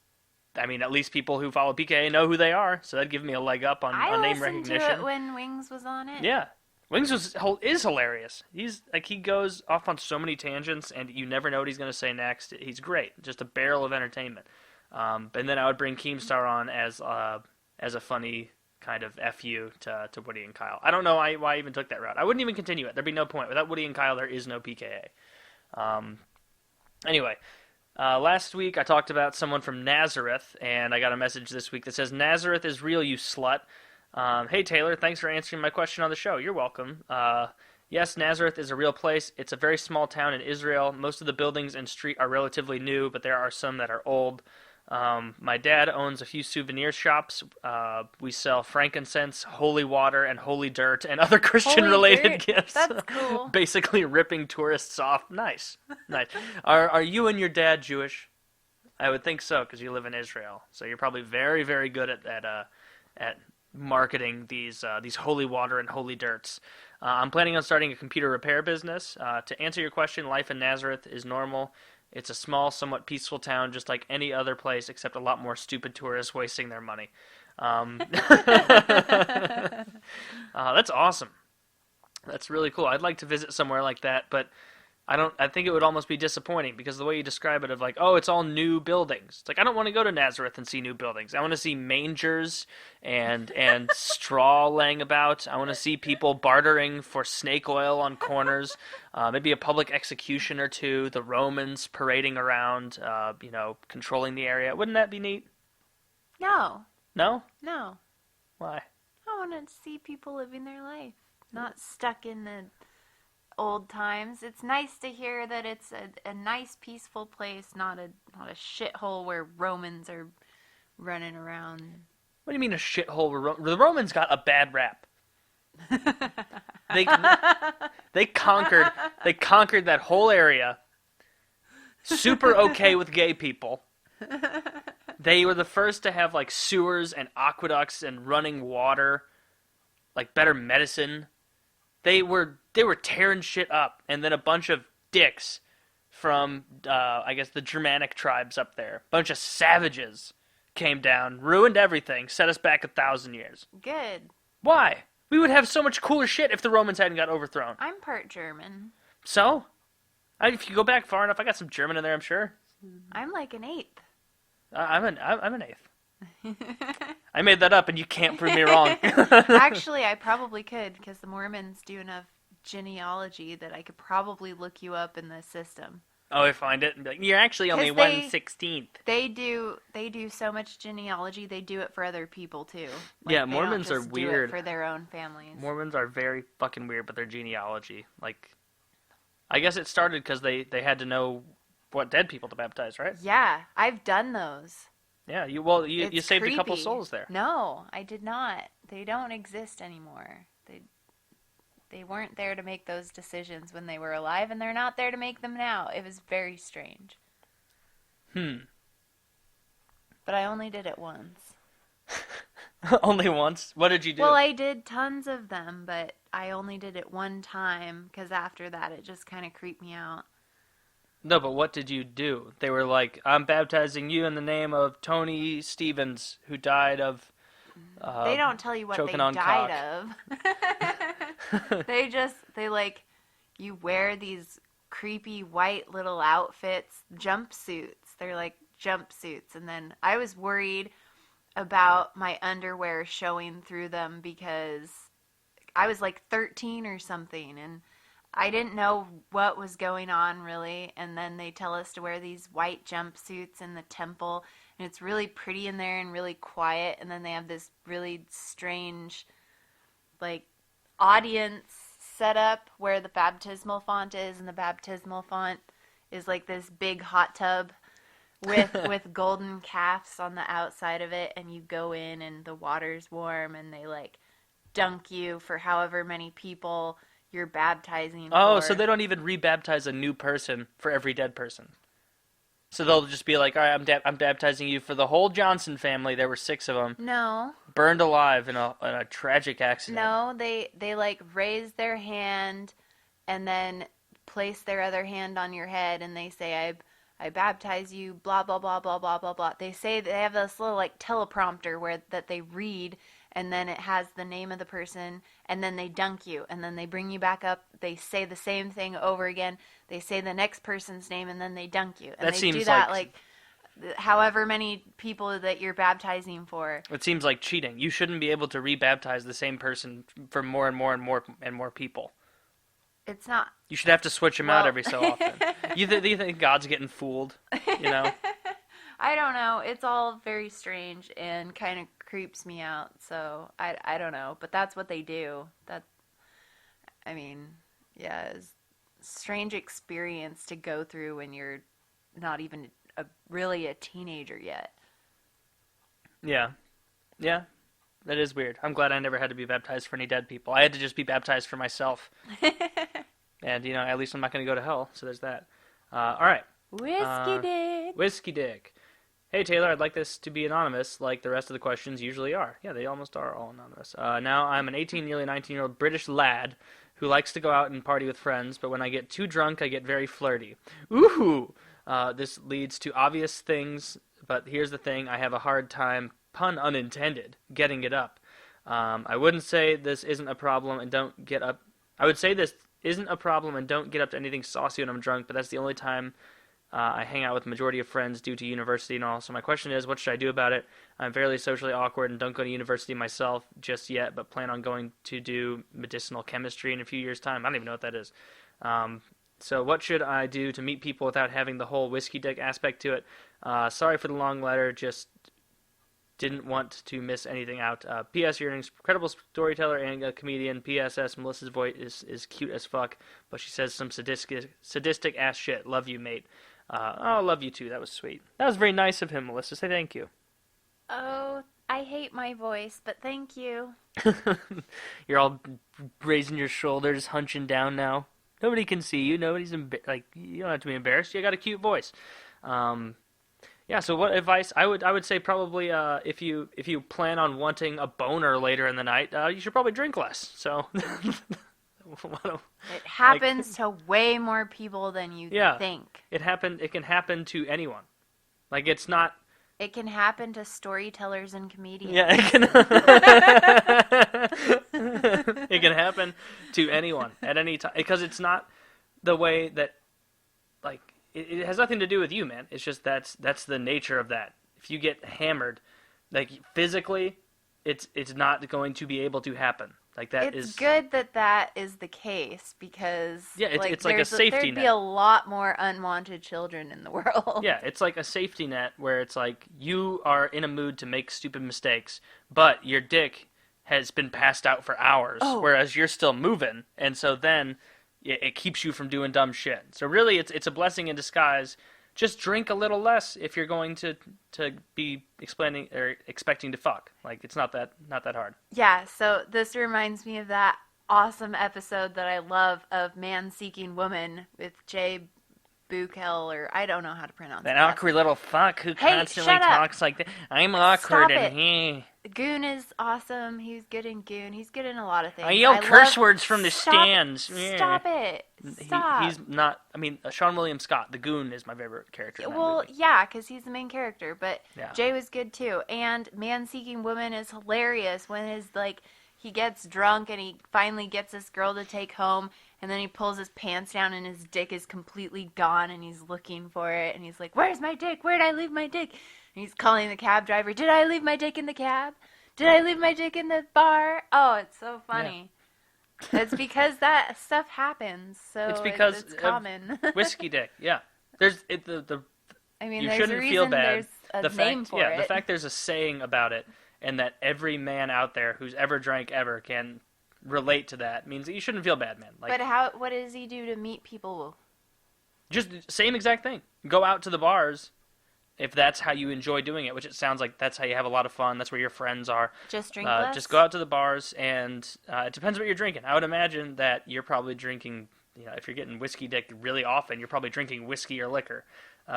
I mean, at least people who follow PKA know who they are, so that'd give me a leg up on name recognition. I listened to it when Wings was on it. Yeah. Wings is hilarious. He goes off on so many tangents, and you never know what he's going to say next. He's great. Just a barrel of entertainment. And then I would bring Keemstar on as a funny kind of FU to Woody and Kyle. I don't know why I even took that route. I wouldn't even continue it. There'd be no point. Without Woody and Kyle, there is no PKA. Anyway, Last week I talked about someone from Nazareth, and I got a message this week that says, Nazareth is real, you slut. Hey Taylor, thanks for answering my question on the show. You're welcome. Yes, Nazareth is a real place. It's a very small town in Israel. Most of the buildings and street are relatively new, but there are some that are old. My dad owns a few souvenir shops. We sell frankincense, holy water, and holy dirt, and other Christian-related gifts. That's cool. Basically ripping tourists off. Nice. Nice. Are you and your dad Jewish? I would think so, because you live in Israel. So you're probably very, very good at marketing these holy water and holy dirts. I'm planning on starting a computer repair business. To answer your question, life in Nazareth is normal. It's a small, somewhat peaceful town, just like any other place, except a lot more stupid tourists wasting their money. That's awesome. That's really cool. I'd like to visit somewhere like that, but I think it would almost be disappointing because the way you describe it of like, oh, it's all new buildings. It's like, I don't want to go to Nazareth and see new buildings. I want to see mangers and straw laying about. I want to see people bartering for snake oil on corners. Maybe a public execution or two. The Romans parading around, controlling the area. Wouldn't that be neat? No. No? No. Why? I want to see people living their life, not stuck in the old times. It's nice to hear that it's a nice, peaceful place, not a shithole where Romans are running around. What do you mean a shithole? The Romans got a bad rap. They conquered that whole area. Super okay with gay people. They were the first to have like sewers and aqueducts and running water, like better medicine. They were tearing shit up, and then a bunch of dicks from, I guess, the Germanic tribes up there, bunch of savages came down, ruined everything, set us back 1,000 years. Good. Why? We would have so much cooler shit if the Romans hadn't got overthrown. I'm part German. So? If you go back far enough, I got some German in there, I'm sure. I'm like an eighth. I'm an eighth. I made that up, and you can't prove me wrong. Actually, I probably could, because the Mormons do enough genealogy that I could probably look you up in the system. Oh, I find it and be like, you're actually only 1/16. They do so much genealogy. They do it for other people too. Like, yeah, Mormons are weird. Do it for their own families. Mormons are very fucking weird with their genealogy. Like, I guess it started because they had to know what dead people to baptize, right? Yeah, I've done those. Yeah, you saved creepy. A couple souls there. No, I did not. They don't exist anymore. They weren't there to make those decisions when they were alive, and they're not there to make them now. It was very strange. But I only did it once. Only once? What did you do? Well, I did tons of them, but I only did it one time, because after that it just kind of creeped me out. No, but what did you do? They were like, I'm baptizing you in the name of Tony Stevens, who died of they don't tell you what they died of. You wear these creepy white little outfits, jumpsuits. They're like jumpsuits. And then I was worried about my underwear showing through them because I was like 13 or something, and I didn't know what was going on really. And then they tell us to wear these white jumpsuits in the temple, and it's really pretty in there and really quiet. And then they have this really strange, like, audience set up where the baptismal font is, and the baptismal font is like this big hot tub with golden calves on the outside of it, and you go in and the water's warm, and they like dunk you for however many people you're baptizing for. So they don't even rebaptize a new person for every dead person. So they'll just be like, all right, I'm baptizing you for the whole Johnson family. There were 6 of them. No. Burned alive in a tragic accident. No, they like raise their hand and then place their other hand on your head, and they say, I baptize you, blah, blah, blah, blah, blah, blah, blah. They say they have this little like teleprompter that they read, and then it has the name of the person, and then they dunk you, and then they bring you back up. They say the same thing over again. They say the next person's name, and then they dunk you. And that they seems do that like however many people that you're baptizing for. It seems like cheating. You shouldn't be able to rebaptize the same person for more and more and more and more people. It's not. You should have to switch them out every so often. Do you think God's getting fooled? You know? I don't know. It's all very strange and kind of creeps me out. So I don't know. But that's what they do. I mean, yeah, it's a strange experience to go through when you're not even really a teenager yet. Yeah. Yeah. That is weird. I'm glad I never had to be baptized for any dead people. I had to just be baptized for myself. And, at least I'm not going to go to hell, so there's that. All right. Whiskey dick. Whiskey dick. Hey, Taylor, I'd like this to be anonymous, like the rest of the questions usually are. Yeah, they almost are all anonymous. Now, I'm an 18, nearly 19-year-old British lad who likes to go out and party with friends, but when I get too drunk, I get very flirty. Ooh! This leads to obvious things, but here's the thing. I have a hard time, pun unintended, getting it up. I wouldn't say this isn't a problem and don't get up. I would say this isn't a problem and don't get up to anything saucy when I'm drunk, but that's the only time I hang out with the majority of friends due to university and all. So my question is, what should I do about it? I'm fairly socially awkward and don't go to university myself just yet, but plan on going to do medicinal chemistry in a few years' time. I don't even know what that is. So what should I do to meet people without having the whole whiskey dick aspect to it? Sorry for the long letter, just didn't want to miss anything out. P.S. You're an incredible storyteller and a comedian. P.S.S. Melissa's voice is cute as fuck, but she says some sadistic ass shit. Love you, mate. Love you too. That was sweet. That was very nice of him, Melissa. Say thank you. Oh, I hate my voice, but thank you. You're all raising your shoulders, hunching down now. Nobody can see you. Nobody's you don't have to be embarrassed. You got a cute voice. Yeah. So what advice? I would say probably if you plan on wanting a boner later in the night, you should probably drink less. So. It happens to way more people than you think. It can happen to anyone. It's not. It can happen to storytellers and comedians. Yeah, it can. It can happen to anyone at any time because it's not the way that, it has nothing to do with you, man. It's just that's the nature of that. If you get hammered, physically, it's not going to be able to happen. It's good that is the case because it's like a safety net. There'd be a lot more unwanted children in the world. Yeah, it's like a safety net where it's like you are in a mood to make stupid mistakes, but your dick has been passed out for hours, whereas you're still moving, and so then it keeps you from doing dumb shit. So really, it's a blessing in disguise. Just drink a little less if you're going to be explaining or expecting to fuck. It's not that hard. Yeah, so this reminds me of that awesome episode that I love of Man Seeking Woman with Jay Buchel, or I don't know how to pronounce that awkward little fuck who constantly talks like that. I'm awkward and he. Goon is awesome. He's good in Goon. He's good in a lot of things. I yell curse words from the stands. Stop it. Stop. He's not. I mean, Sean William Scott, the Goon, is my favorite character. In that movie. Yeah, because he's the main character. But Jay was good too. And Man Seeking Woman is hilarious when he gets drunk and he finally gets this girl to take home. And then he pulls his pants down and his dick is completely gone and he's looking for it. And he's like, where's my dick? Where'd I leave my dick? And he's calling the cab driver. Did I leave my dick in the cab? Did I leave my dick in the bar? Oh, it's so funny. Yeah. It's because that stuff happens. So it's because it's common. Whiskey dick, yeah. There's you shouldn't feel bad. There's a name for it. The fact there's a saying about it and that every man out there who's ever drank ever can relate to that means that you shouldn't feel bad, man. But what does he do to meet people? Just same exact thing. Go out to the bars if that's how you enjoy doing it, which it sounds like that's how you have a lot of fun. That's where your friends are. Just drink less? Just go out to the bars, and it depends what you're drinking. I would imagine that you're probably drinking, if you're getting whiskey dick really often, you're probably drinking whiskey or liquor.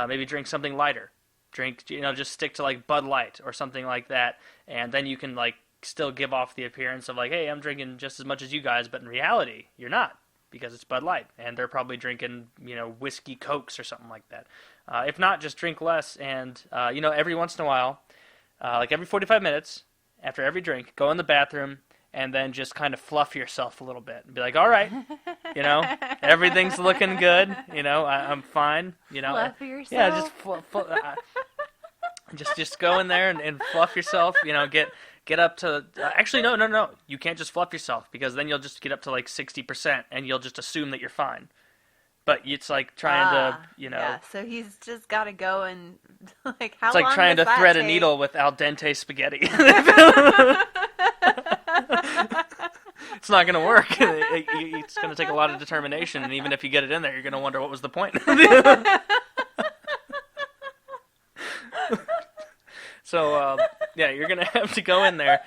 Maybe drink something lighter. Drink, just stick to Bud Light or something like that, and then you can still give off the appearance of hey, I'm drinking just as much as you guys, but in reality, you're not, because it's Bud Light, and they're probably drinking, whiskey Cokes or something like that. If not, just drink less, and, every once in a while, every 45 minutes, after every drink, go in the bathroom, and then just kind of fluff yourself a little bit, and be like, all right, everything's looking good, I'm fine, Fluff yourself? Yeah, just just go in there and fluff yourself, get up to. Actually, no. You can't just fluff yourself because then you'll just get up to like 60% and you'll just assume that you're fine. But it's like trying to, Yeah, so he's just got to go and, like, how it's like long trying does to that thread take? a needle with al dente spaghetti. It's not going to work. It's going to take a lot of determination, and even if you get it in there, you're going to wonder what was the point. So, yeah, you're going to have to go in there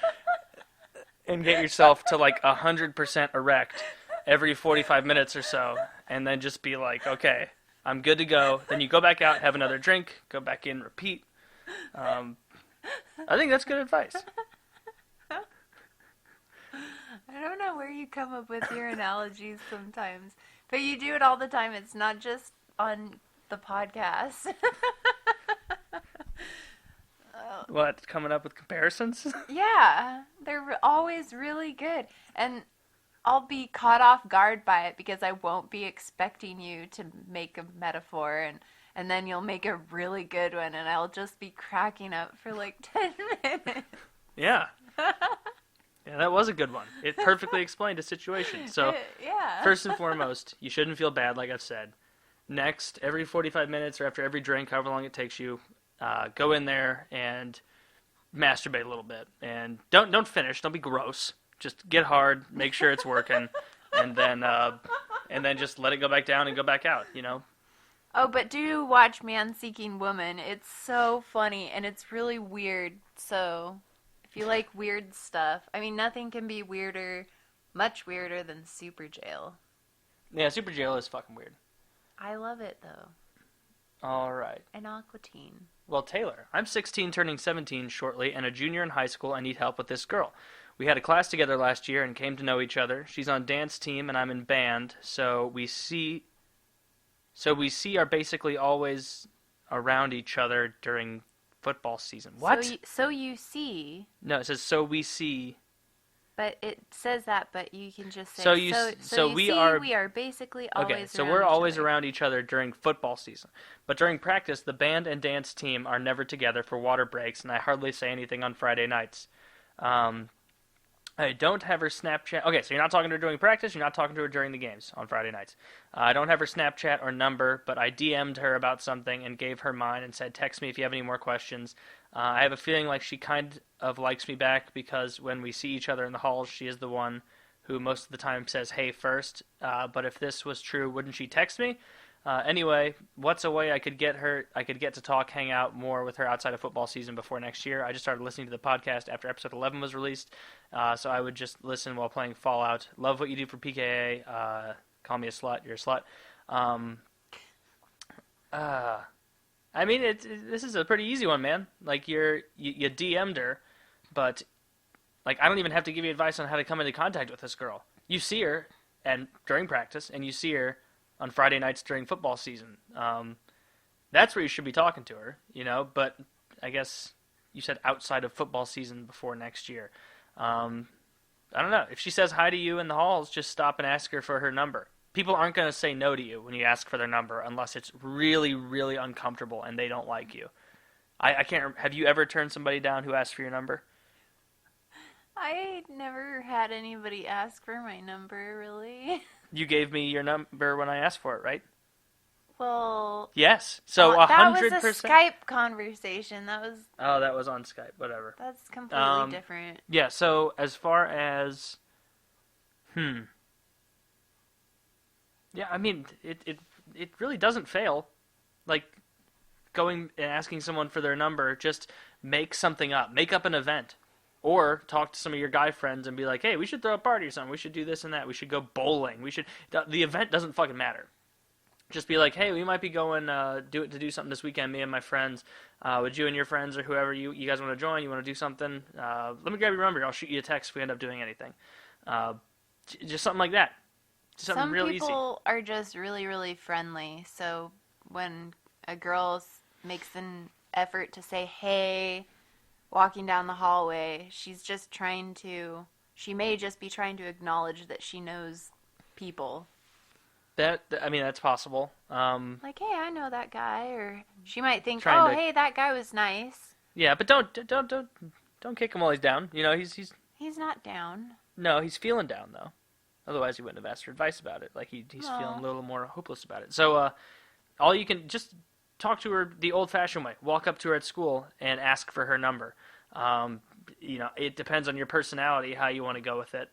and get yourself to like 100% erect every 45 minutes or so, and then just be like, okay, I'm good to go. Then you go back out, have another drink, go back in, repeat. I think that's good advice. I don't know where you come up with your analogies sometimes, but you do it all the time. It's not just on the podcast. What, coming up with comparisons? Yeah, they're always really good. And I'll be caught off guard by it because I won't be expecting you to make a metaphor, and then you'll make a really good one, and I'll just be cracking up for like 10 minutes. Yeah. Yeah, that was a good one. It perfectly explained a situation. So, yeah. First and foremost, you shouldn't feel bad, like I've said. Next, every 45 minutes or after every drink, however long it takes you, go in there and masturbate a little bit. And don't finish. Don't be gross. Just get hard, make sure it's working, and then just let it go back down and go back out, Oh, but do watch Man Seeking Woman. It's so funny, and it's really weird. So, if you like weird stuff, I mean, nothing can be much weirder than Super Jail. Yeah, Super Jail is fucking weird. I love it, though. All right. And Aqua Teen. Well, Taylor, I'm 16 turning 17 shortly and a junior in high school. I need help with this girl. We had a class together last year and came to know each other. She's on dance team and I'm in band, so we are basically always around each other during football season. What? So you see. No, it says so we see. But it says that, but you can just say we are basically always okay. So around we're each always other. around each other during football season, but during practice, the band and dance team are never together for water breaks, and I hardly say anything on Friday nights. I don't have her Snapchat. Okay, so you're not talking to her during practice. You're not talking to her during the games on Friday nights. I don't have her Snapchat or number, but I DM'd her about something and gave her mine and said, text me if you have any more questions. I have a feeling like she kind of likes me back because when we see each other in the halls, she is the one who most of the time says hey first. But if this was true, wouldn't she text me? Anyway, what's a way I could get to talk, hang out more with her outside of football season before next year? I just started listening to the podcast after episode 11 was released, so I would just listen while playing Fallout. Love what you do for PKA. Call me a slut. You're a slut. I mean, this is a pretty easy one, man. Like, you DM'd her, but, like, I don't even have to give you advice on how to come into contact with this girl. You see her during practice, and you see her on Friday nights during football season. That's where you should be talking to her, but I guess you said outside of football season before next year. I don't know. If she says hi to you in the halls, just stop and ask her for her number. People aren't going to say no to you when you ask for their number unless it's really, really uncomfortable and they don't like you. I can't. Have you ever turned somebody down who asked for your number? I never had anybody ask for my number, really. You gave me your number when I asked for it, right? Well... Yes. So 100%. That was a Skype conversation. Oh, that was on Skype. Whatever. That's completely different. Yeah, so as far as... Yeah, I mean, it really doesn't fail. Like, going and asking someone for their number, just make something up. Make up an event. Or talk to some of your guy friends and be like, hey, we should throw a party or something. We should do this and that. We should go bowling. The event doesn't fucking matter. Just be like, hey, we might be going to do something this weekend, me and my friends. Would you and your friends or whoever you guys want to join? You want to do something? Let me grab your number. I'll shoot you a text if we end up doing anything. Just something like that. Something Some real people are just really, really friendly. So when a girl makes an effort to say, hey, walking down the hallway, she may just be trying to acknowledge that she knows people. That's possible. Like, hey, I know that guy, or she might think, hey, that guy was nice. Yeah, but don't Don't kick him while he's down. You know, he's He's not down. no, he's feeling down though. Otherwise, he wouldn't have asked for advice about it. Like he's feeling a little more hopeless about it. So, all you can just talk to her the old-fashioned way. Walk up to her at school and ask for her number. You know, it depends on your personality how you want to go with it.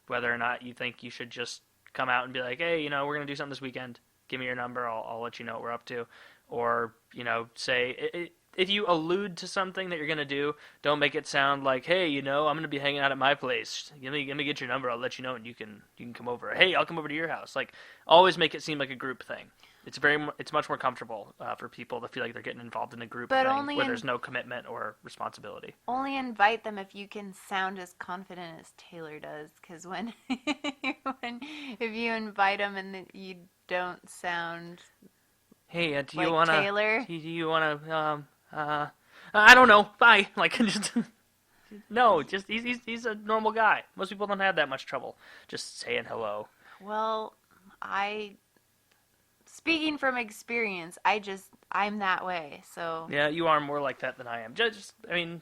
Whether or not you think you should just come out and be like, hey, you know, we're gonna do something this weekend. Give me your number. I'll let you know what we're up to. Or, you know, say if you allude to something that you're gonna do, don't make it sound like, hey, you know, I'm gonna be hanging out at my place. Let me get your number. I'll let you know, and you can come over. Hey, I'll come over to your house. Like, always make it seem like a group thing. It's much more comfortable for people to feel like they're getting involved in a group thing where there's no commitment or responsibility. Only invite them if you can sound as confident as Taylor does, because if you invite them and you don't sound Hey, do like you wanna Taylor? Do you wanna I don't know. Bye. Like just no. Just he's a normal guy. Most people don't have that much trouble just saying hello. Well, speaking from experience, I'm that way. So Yeah, you are more like that than I am. I mean,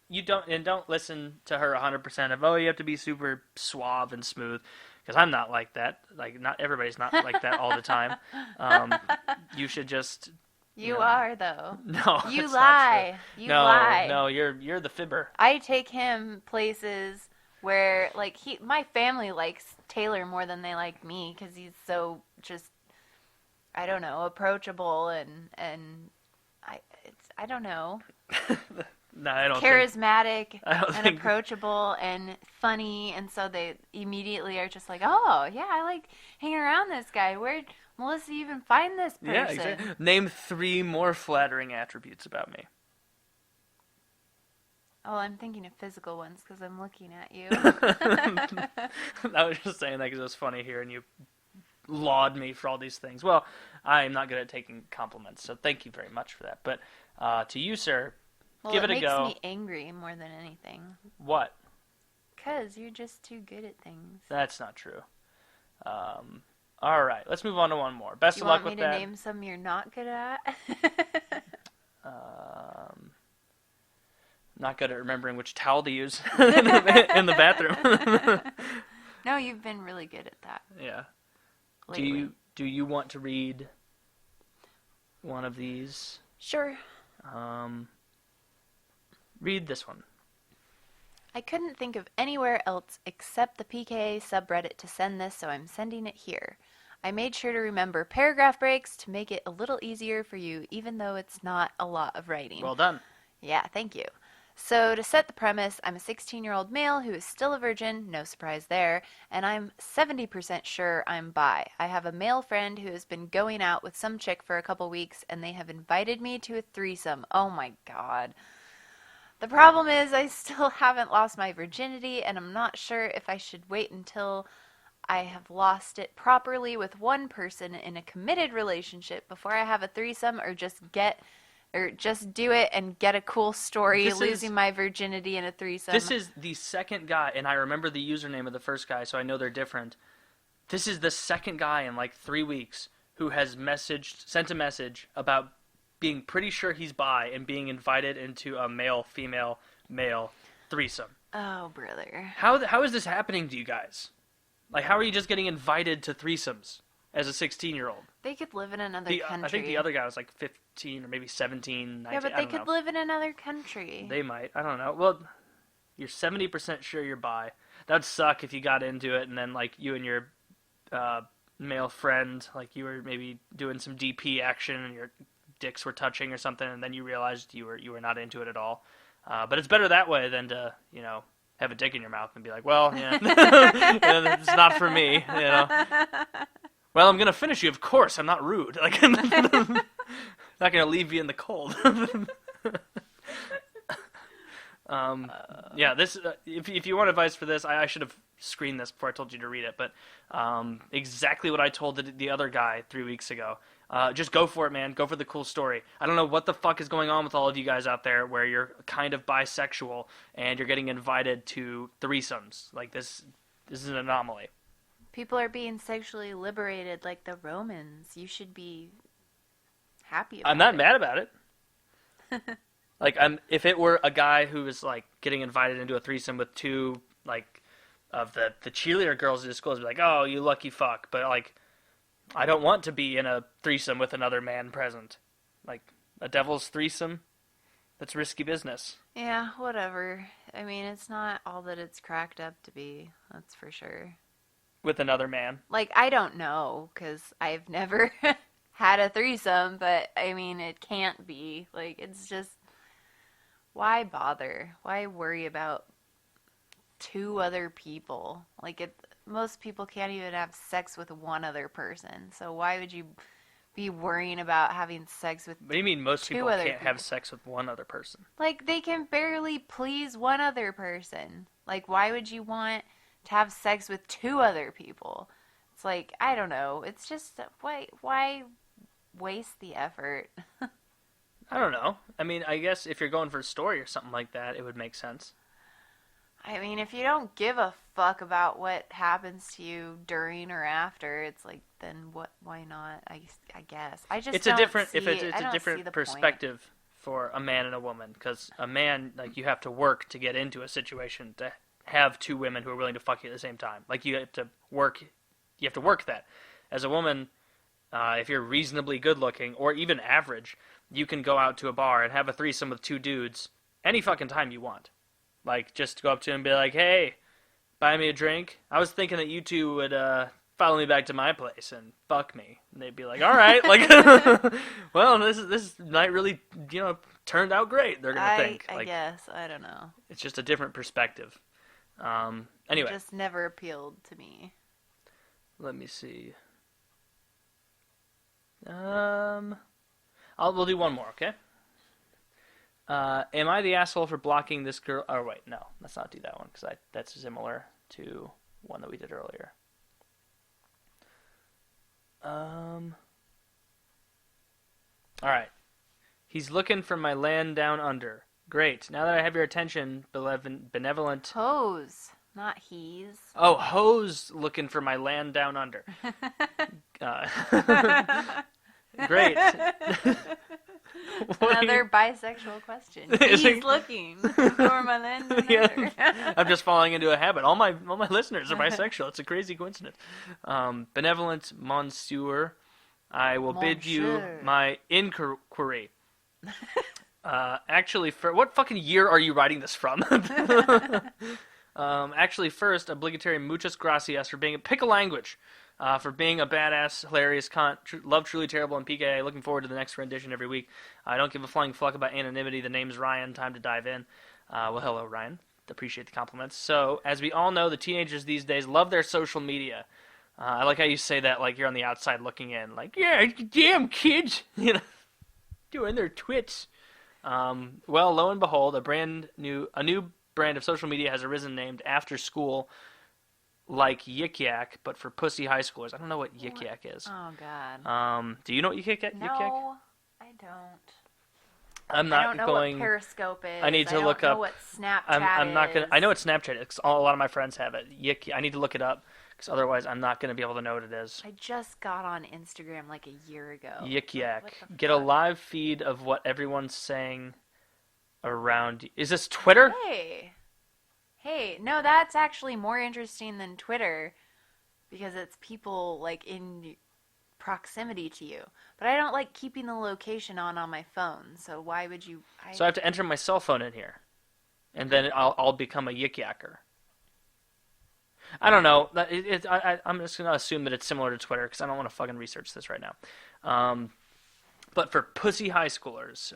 you don't listen to her 100% of you have to be super suave and smooth, because I'm not like that. Like not everybody's not like that all the time. You should just. You are though. No, you that's lie. Not true. You lie. No, you're the fibber. I take him places where like my family likes Taylor more than they like me, because he's so just, I don't know, approachable and I don't know. No, I don't. Charismatic and think... approachable and funny, and so they immediately are just like, oh yeah, I like hanging around this guy. Where'd Melissa even find this person? Yeah, exactly. Name 3 more flattering attributes about me. Oh, I'm thinking of physical ones because I'm looking at you. I was just saying that because it was funny hearing you laud me for all these things. Well, I'm not good at taking compliments, so thank you very much for that. But to you, sir, well, give it a go. It makes me angry more than anything. What? Because you're just too good at things. That's not true. All right, let's move on to one more. Best of luck with that. You want me to name some you're not good at? Not good at remembering which towel to use in the bathroom. No, you've been really good at that. Yeah. Lately. Do you want to read one of these? Sure. Read this one. I couldn't think of anywhere else except the PKA subreddit to send this, so I'm sending it here. I made sure to remember paragraph breaks to make it a little easier for you, even though it's not a lot of writing. Well done. Yeah, thank you. So, to set the premise, I'm a 16-year-old male who is still a virgin, no surprise there, and I'm 70% sure I'm bi. I have a male friend who has been going out with some chick for a couple weeks, and they have invited me to a threesome. Oh my god. The problem is I still haven't lost my virginity, and I'm not sure if I should wait until I have lost it properly with one person in a committed relationship before I have a threesome, or just do it and get a cool story losing my virginity in a threesome. This is the second guy, and I remember the username of the first guy, so I know they're different. This is the second guy in like 3 weeks who has sent a message about being pretty sure he's bi and being invited into a male-female male threesome. Oh, brother. How is this happening to you guys? Like, how are you just getting invited to threesomes as a 16-year-old? They could live in another country. I think the other guy was like 15 or maybe 17, 19. Yeah, but they could live in another country. They might. I don't know. Well, you're 70% sure you're bi. That'd suck if you got into it and then, like, you and your male friend, like, you were maybe doing some DP action and your dicks were touching or something, and then you realized you were not into it at all. But it's better that way than to, you know, have a dick in your mouth and be like, well, yeah, it's not for me, you know. Well, I'm gonna finish you, of course. I'm not rude. Like, I'm not gonna leave you in the cold. Yeah, this. If you want advice for this, I should have screened this before I told you to read it. But exactly what I told the other guy 3 weeks ago. Just go for it, man. Go for the cool story. I don't know what the fuck is going on with all of you guys out there where you're kind of bisexual and you're getting invited to threesomes. Like, this is an anomaly. People are being sexually liberated like the Romans. You should be happy about it. I'm not mad about it. Like, if it were a guy who was like getting invited into a threesome with two like of the cheerleader girls at his school, I'd be like, oh, you lucky fuck. But like, I don't want to be in a threesome with another man present. Like a devil's threesome, that's risky business. Yeah, whatever. I mean, it's not all that it's cracked up to be. That's for sure. With another man. Like, I don't know, because I've never had a threesome, but I mean, it can't be. Like, it's just, why bother? Why worry about two other people? Like, most people can't even have sex with one other person, so why would you be worrying about having sex with What do you mean most two people other can't people? have sex with one other person? Like, they can barely please one other person. Like, why would you want to have sex with two other people? It's like, I don't know. It's just, why waste the effort? I don't know. I mean, I guess if you're going for a story or something like that, it would make sense. I mean, if you don't give a fuck about what happens to you during or after, it's like, then what? Why not? I guess. I just It's don't a different see if it's, it. it's I a don't see different the perspective for a man and a woman, because a man, like, you have to work to get into a situation to have two women who are willing to fuck you at the same time. Like, you have to work that. As a woman, if you're reasonably good looking or even average, you can go out to a bar and have a threesome with two dudes any fucking time you want. Like, just go up to him and be like, hey, buy me a drink. I was thinking that you two would follow me back to my place and fuck me. And they'd be like, all right. Like, well, this night really, turned out great, they're going to think. I Like, guess. I don't know. it's just a different perspective. Anyway. It just never appealed to me. Let me see. We'll do one more, okay? Am I the asshole for blocking this girl? Oh, wait, no. Let's not do that one, because that's similar to one that we did earlier. Alright. He's looking for my land down under. Great. Now that I have your attention, benevolent... Hose, not he's. Oh, hoes looking for my land down under. Great. Another bisexual question. He's looking for my land down under. I'm just falling into a habit. All my listeners are bisexual. It's a crazy coincidence. Benevolent Monsieur, I will bid you my inquiry. Actually, what fucking year are you writing this from? Actually, first, obligatory muchas gracias for being pick a language. For being a badass, hilarious cunt, love Truly Terrible and PKA. Looking forward to the next rendition every week. I don't give a flying fuck about anonymity. The name's Ryan. Time to dive in. Well, hello, Ryan. Appreciate the compliments. So, as we all know, the teenagers these days love their social media. I like how you say that like you're on the outside looking in. Like, yeah, damn kids, doing their twits. Well, lo and behold, a new brand of social media has arisen named After School. Like Yik Yak, but for pussy high schoolers. I don't know what Yik Yak is. Oh, God. Do you know what Yik Yak? No, I don't. I'm not I don't know going. What Periscope is. I need to look up. up. What Snapchat I'm not gonna. is. I know what Snapchat is. A lot of my friends have it. I need to look it up because otherwise I'm not gonna be able to know what it is. I just got on Instagram like a year ago. Yik Yak. What the Get a fuck? live feed of what everyone's saying around you. Is this Twitter? Hey, no, that's actually more interesting than Twitter because it's people like in proximity to you. But I don't like keeping the location on my phone, so why would you? So I have to enter my cell phone in here, and then I'll become a Yik Yacker. I don't know. I'm just gonna assume that it's similar to Twitter because I don't want to fucking research this right now. But for pussy high schoolers,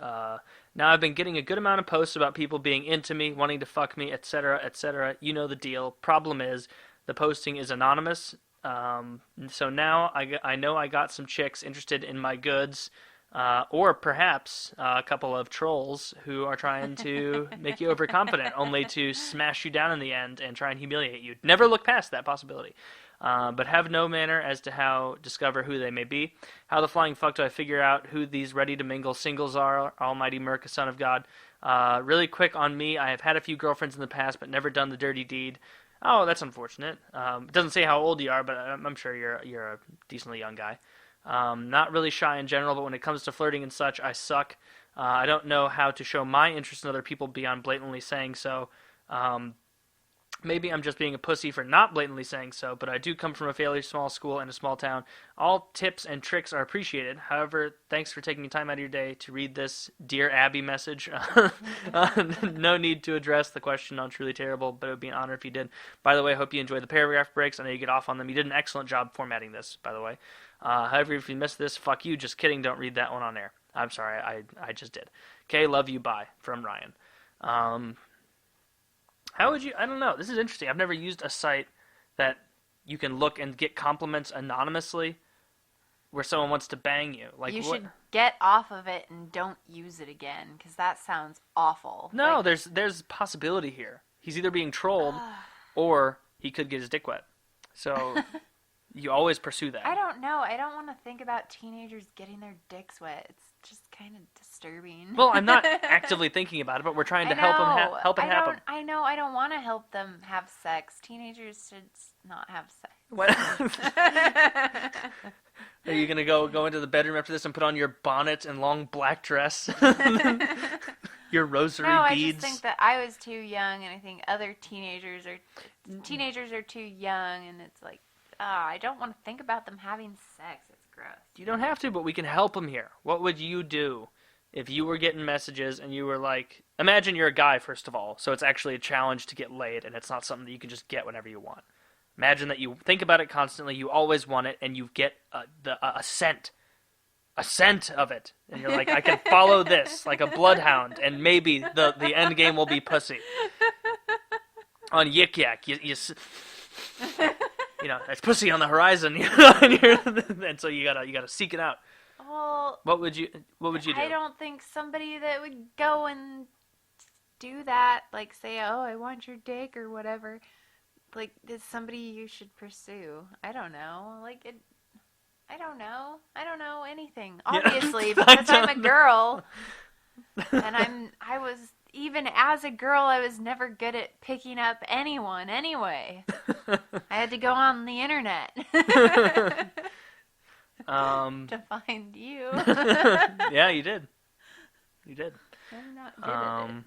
now I've been getting a good amount of posts about people being into me, wanting to fuck me, etc., etc. You know the deal. Problem is, the posting is anonymous. So now I know I got some chicks interested in my goods, or perhaps a couple of trolls who are trying to make you overconfident, only to smash you down in the end and try and humiliate you. Never look past that possibility. But have no manner as to how discover who they may be. How the flying fuck do I figure out who these ready-to-mingle singles are? Almighty Murka, son of God. Really quick on me, I have had a few girlfriends in the past, but never done the dirty deed. Oh, that's unfortunate. It doesn't say how old you are, but I'm sure you're a decently young guy. Not really shy in general, but when it comes to flirting and such, I suck. I don't know how to show my interest in other people beyond blatantly saying so. Maybe I'm just being a pussy for not blatantly saying so, but I do come from a fairly small school and a small town. All tips and tricks are appreciated. However, thanks for taking time out of your day to read this Dear Abby message. No need to address the question on Truly Terrible, but it would be an honor if you did. By the way, I hope you enjoyed the paragraph breaks. I know you get off on them. You did an excellent job formatting this, by the way. However, if you missed this, fuck you. Just kidding. Don't read that one on air. I'm sorry. I just did. Okay, love you. Bye. From Ryan. How would you... I don't know. This is interesting. I've never used a site that you can look and get compliments anonymously where someone wants to bang you. Like, you should get off of it and don't use it again, because that sounds awful. No, there's possibility here. He's either being trolled or he could get his dick wet. So you always pursue that. I don't know. I don't want to think about teenagers getting their dicks wet. It's just kind of disturbing. Well, I'm not actively thinking about it, but we're trying to help it happen. I know. I don't want to help them have sex. Teenagers should not have sex. What? Are you gonna go into the bedroom after this and put on your bonnet and long black dress? Your rosary beads? I just think that I was too young, and I think other teenagers are too young, and it's like, I don't want to think about them having sex. It's gross. You don't have to, but we can help them here. What would you do if you were getting messages and you were like, imagine you're a guy, first of all, so it's actually a challenge to get laid, and it's not something that you can just get whenever you want. Imagine that you think about it constantly, you always want it, and you get a scent of it. And you're like, I can follow this like a bloodhound, and maybe the end game will be pussy. On Yik Yak, you know, there's pussy on the horizon, and so you gotta seek it out. Well, what would you do? I don't think somebody that would go and do that, like say, oh, I want your dick or whatever, like, is somebody you should pursue. I don't know. I don't know. I don't know anything. Obviously, because I'm a girl, and even as a girl, I was never good at picking up anyone anyway. I had to go on the internet to find you. Yeah, you did. You did. I'm not good at it.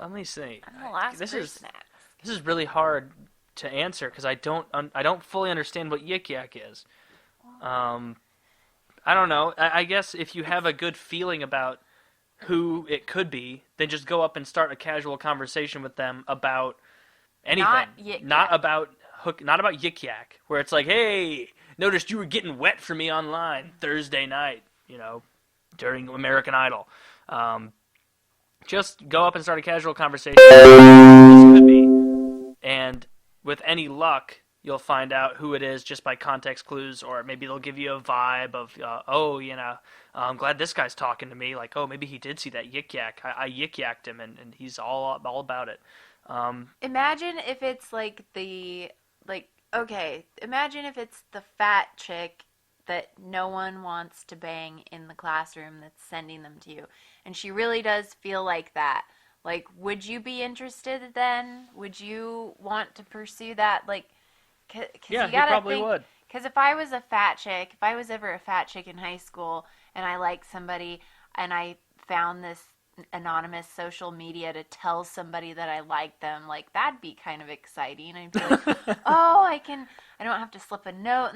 Let me see. I'm the last person. This is really hard to answer because I don't fully understand what Yik Yak is. I don't know. I guess if you have a good feeling about who it could be, then just go up and start a casual conversation with them about anything. Not about Yik Yak, where it's like, hey, noticed you were getting wet for me online Thursday night, during American Idol. Just go up and start a casual conversation. This could be. And with any luck, you'll find out who it is just by context clues, or maybe they'll give you a vibe of, I'm glad this guy's talking to me. Like, oh, maybe he did see that Yik Yak. I Yik Yacked him, and he's all about it. Imagine if it's imagine if it's the fat chick that no one wants to bang in the classroom that's sending them to you. And she really does feel like that. Like, would you be interested then? Would you want to pursue that? Like, yeah, you probably would. Because if I was ever a fat chick in high school, and I liked somebody, and I found this anonymous social media to tell somebody that I liked them, like, that'd be kind of exciting. I'd be like, oh, I don't have to slip a note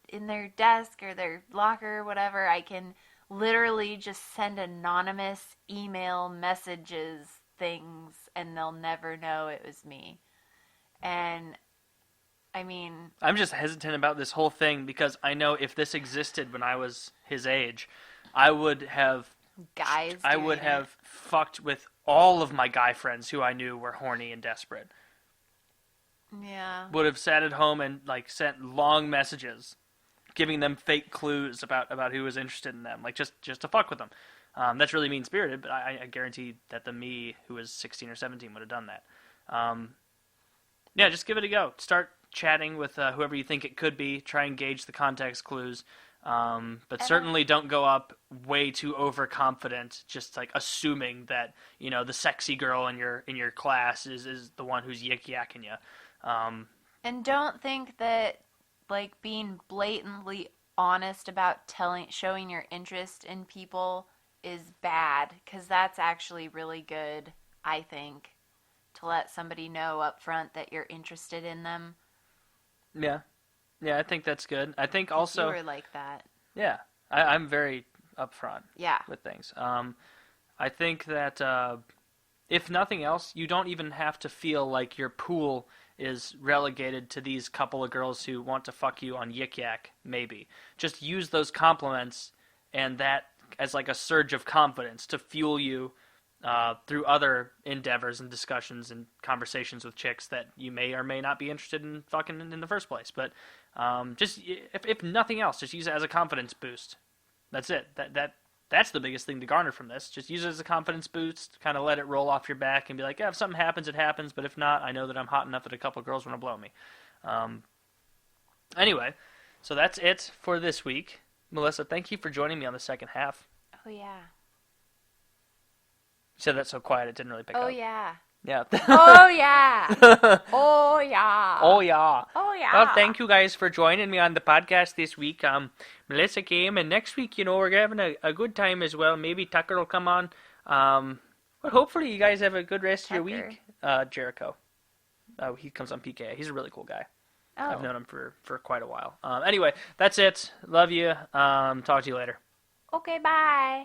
in their desk or their locker or whatever. I can literally just send anonymous email messages things, and they'll never know it was me. And I mean, I'm just hesitant about this whole thing because I know if this existed when I was his age, I would have fucked with all of my guy friends who I knew were horny and desperate. Yeah. Would have sat at home and sent long messages, giving them fake clues about who was interested in them, like just to fuck with them. That's really mean-spirited, but I guarantee that the me who was 16 or 17 would have done that. Yeah, just give it a go. Start chatting with whoever you think it could be. Try and gauge the context clues. But certainly don't go up way too overconfident, just assuming that the sexy girl in your class is the one who's yik yakking you. And don't think that being blatantly honest about showing your interest in people is bad, because that's actually really good, I think, to let somebody know up front that you're interested in them. Yeah. Yeah, I think that's good. I think 'Cause also... you were like that. Yeah, I'm very upfront Yeah. with things. I think that if nothing else, you don't even have to feel like your pool is relegated to these couple of girls who want to fuck you on Yik Yak, maybe. Just use those compliments and that as like a surge of confidence to fuel you through other endeavors and discussions and conversations with chicks that you may or may not be interested in fucking in the first place. But just if nothing else, just use it as a confidence boost. That's it. That's the biggest thing to garner from this. Just use it as a confidence boost. Kind of let it roll off your back and be like, yeah, if something happens, it happens. But if not, I know that I'm hot enough that a couple of girls want to blow me. Anyway, so that's it for this week. Melissa, thank you for joining me on the second half. Oh, yeah. You said that so quiet it didn't really pick up. Oh, yeah. Yeah. Oh, yeah. Oh, yeah. Oh, yeah. Oh, yeah. Well, thank you guys for joining me on the podcast this week. Melissa came, and next week, we're having a good time as well. Maybe Tucker will come on. But hopefully you guys have a good rest of your week. Jericho. Oh, he comes on PK. He's a really cool guy. Oh. I've known him for quite a while. Anyway, that's it. Love you. Talk to you later. Okay, bye.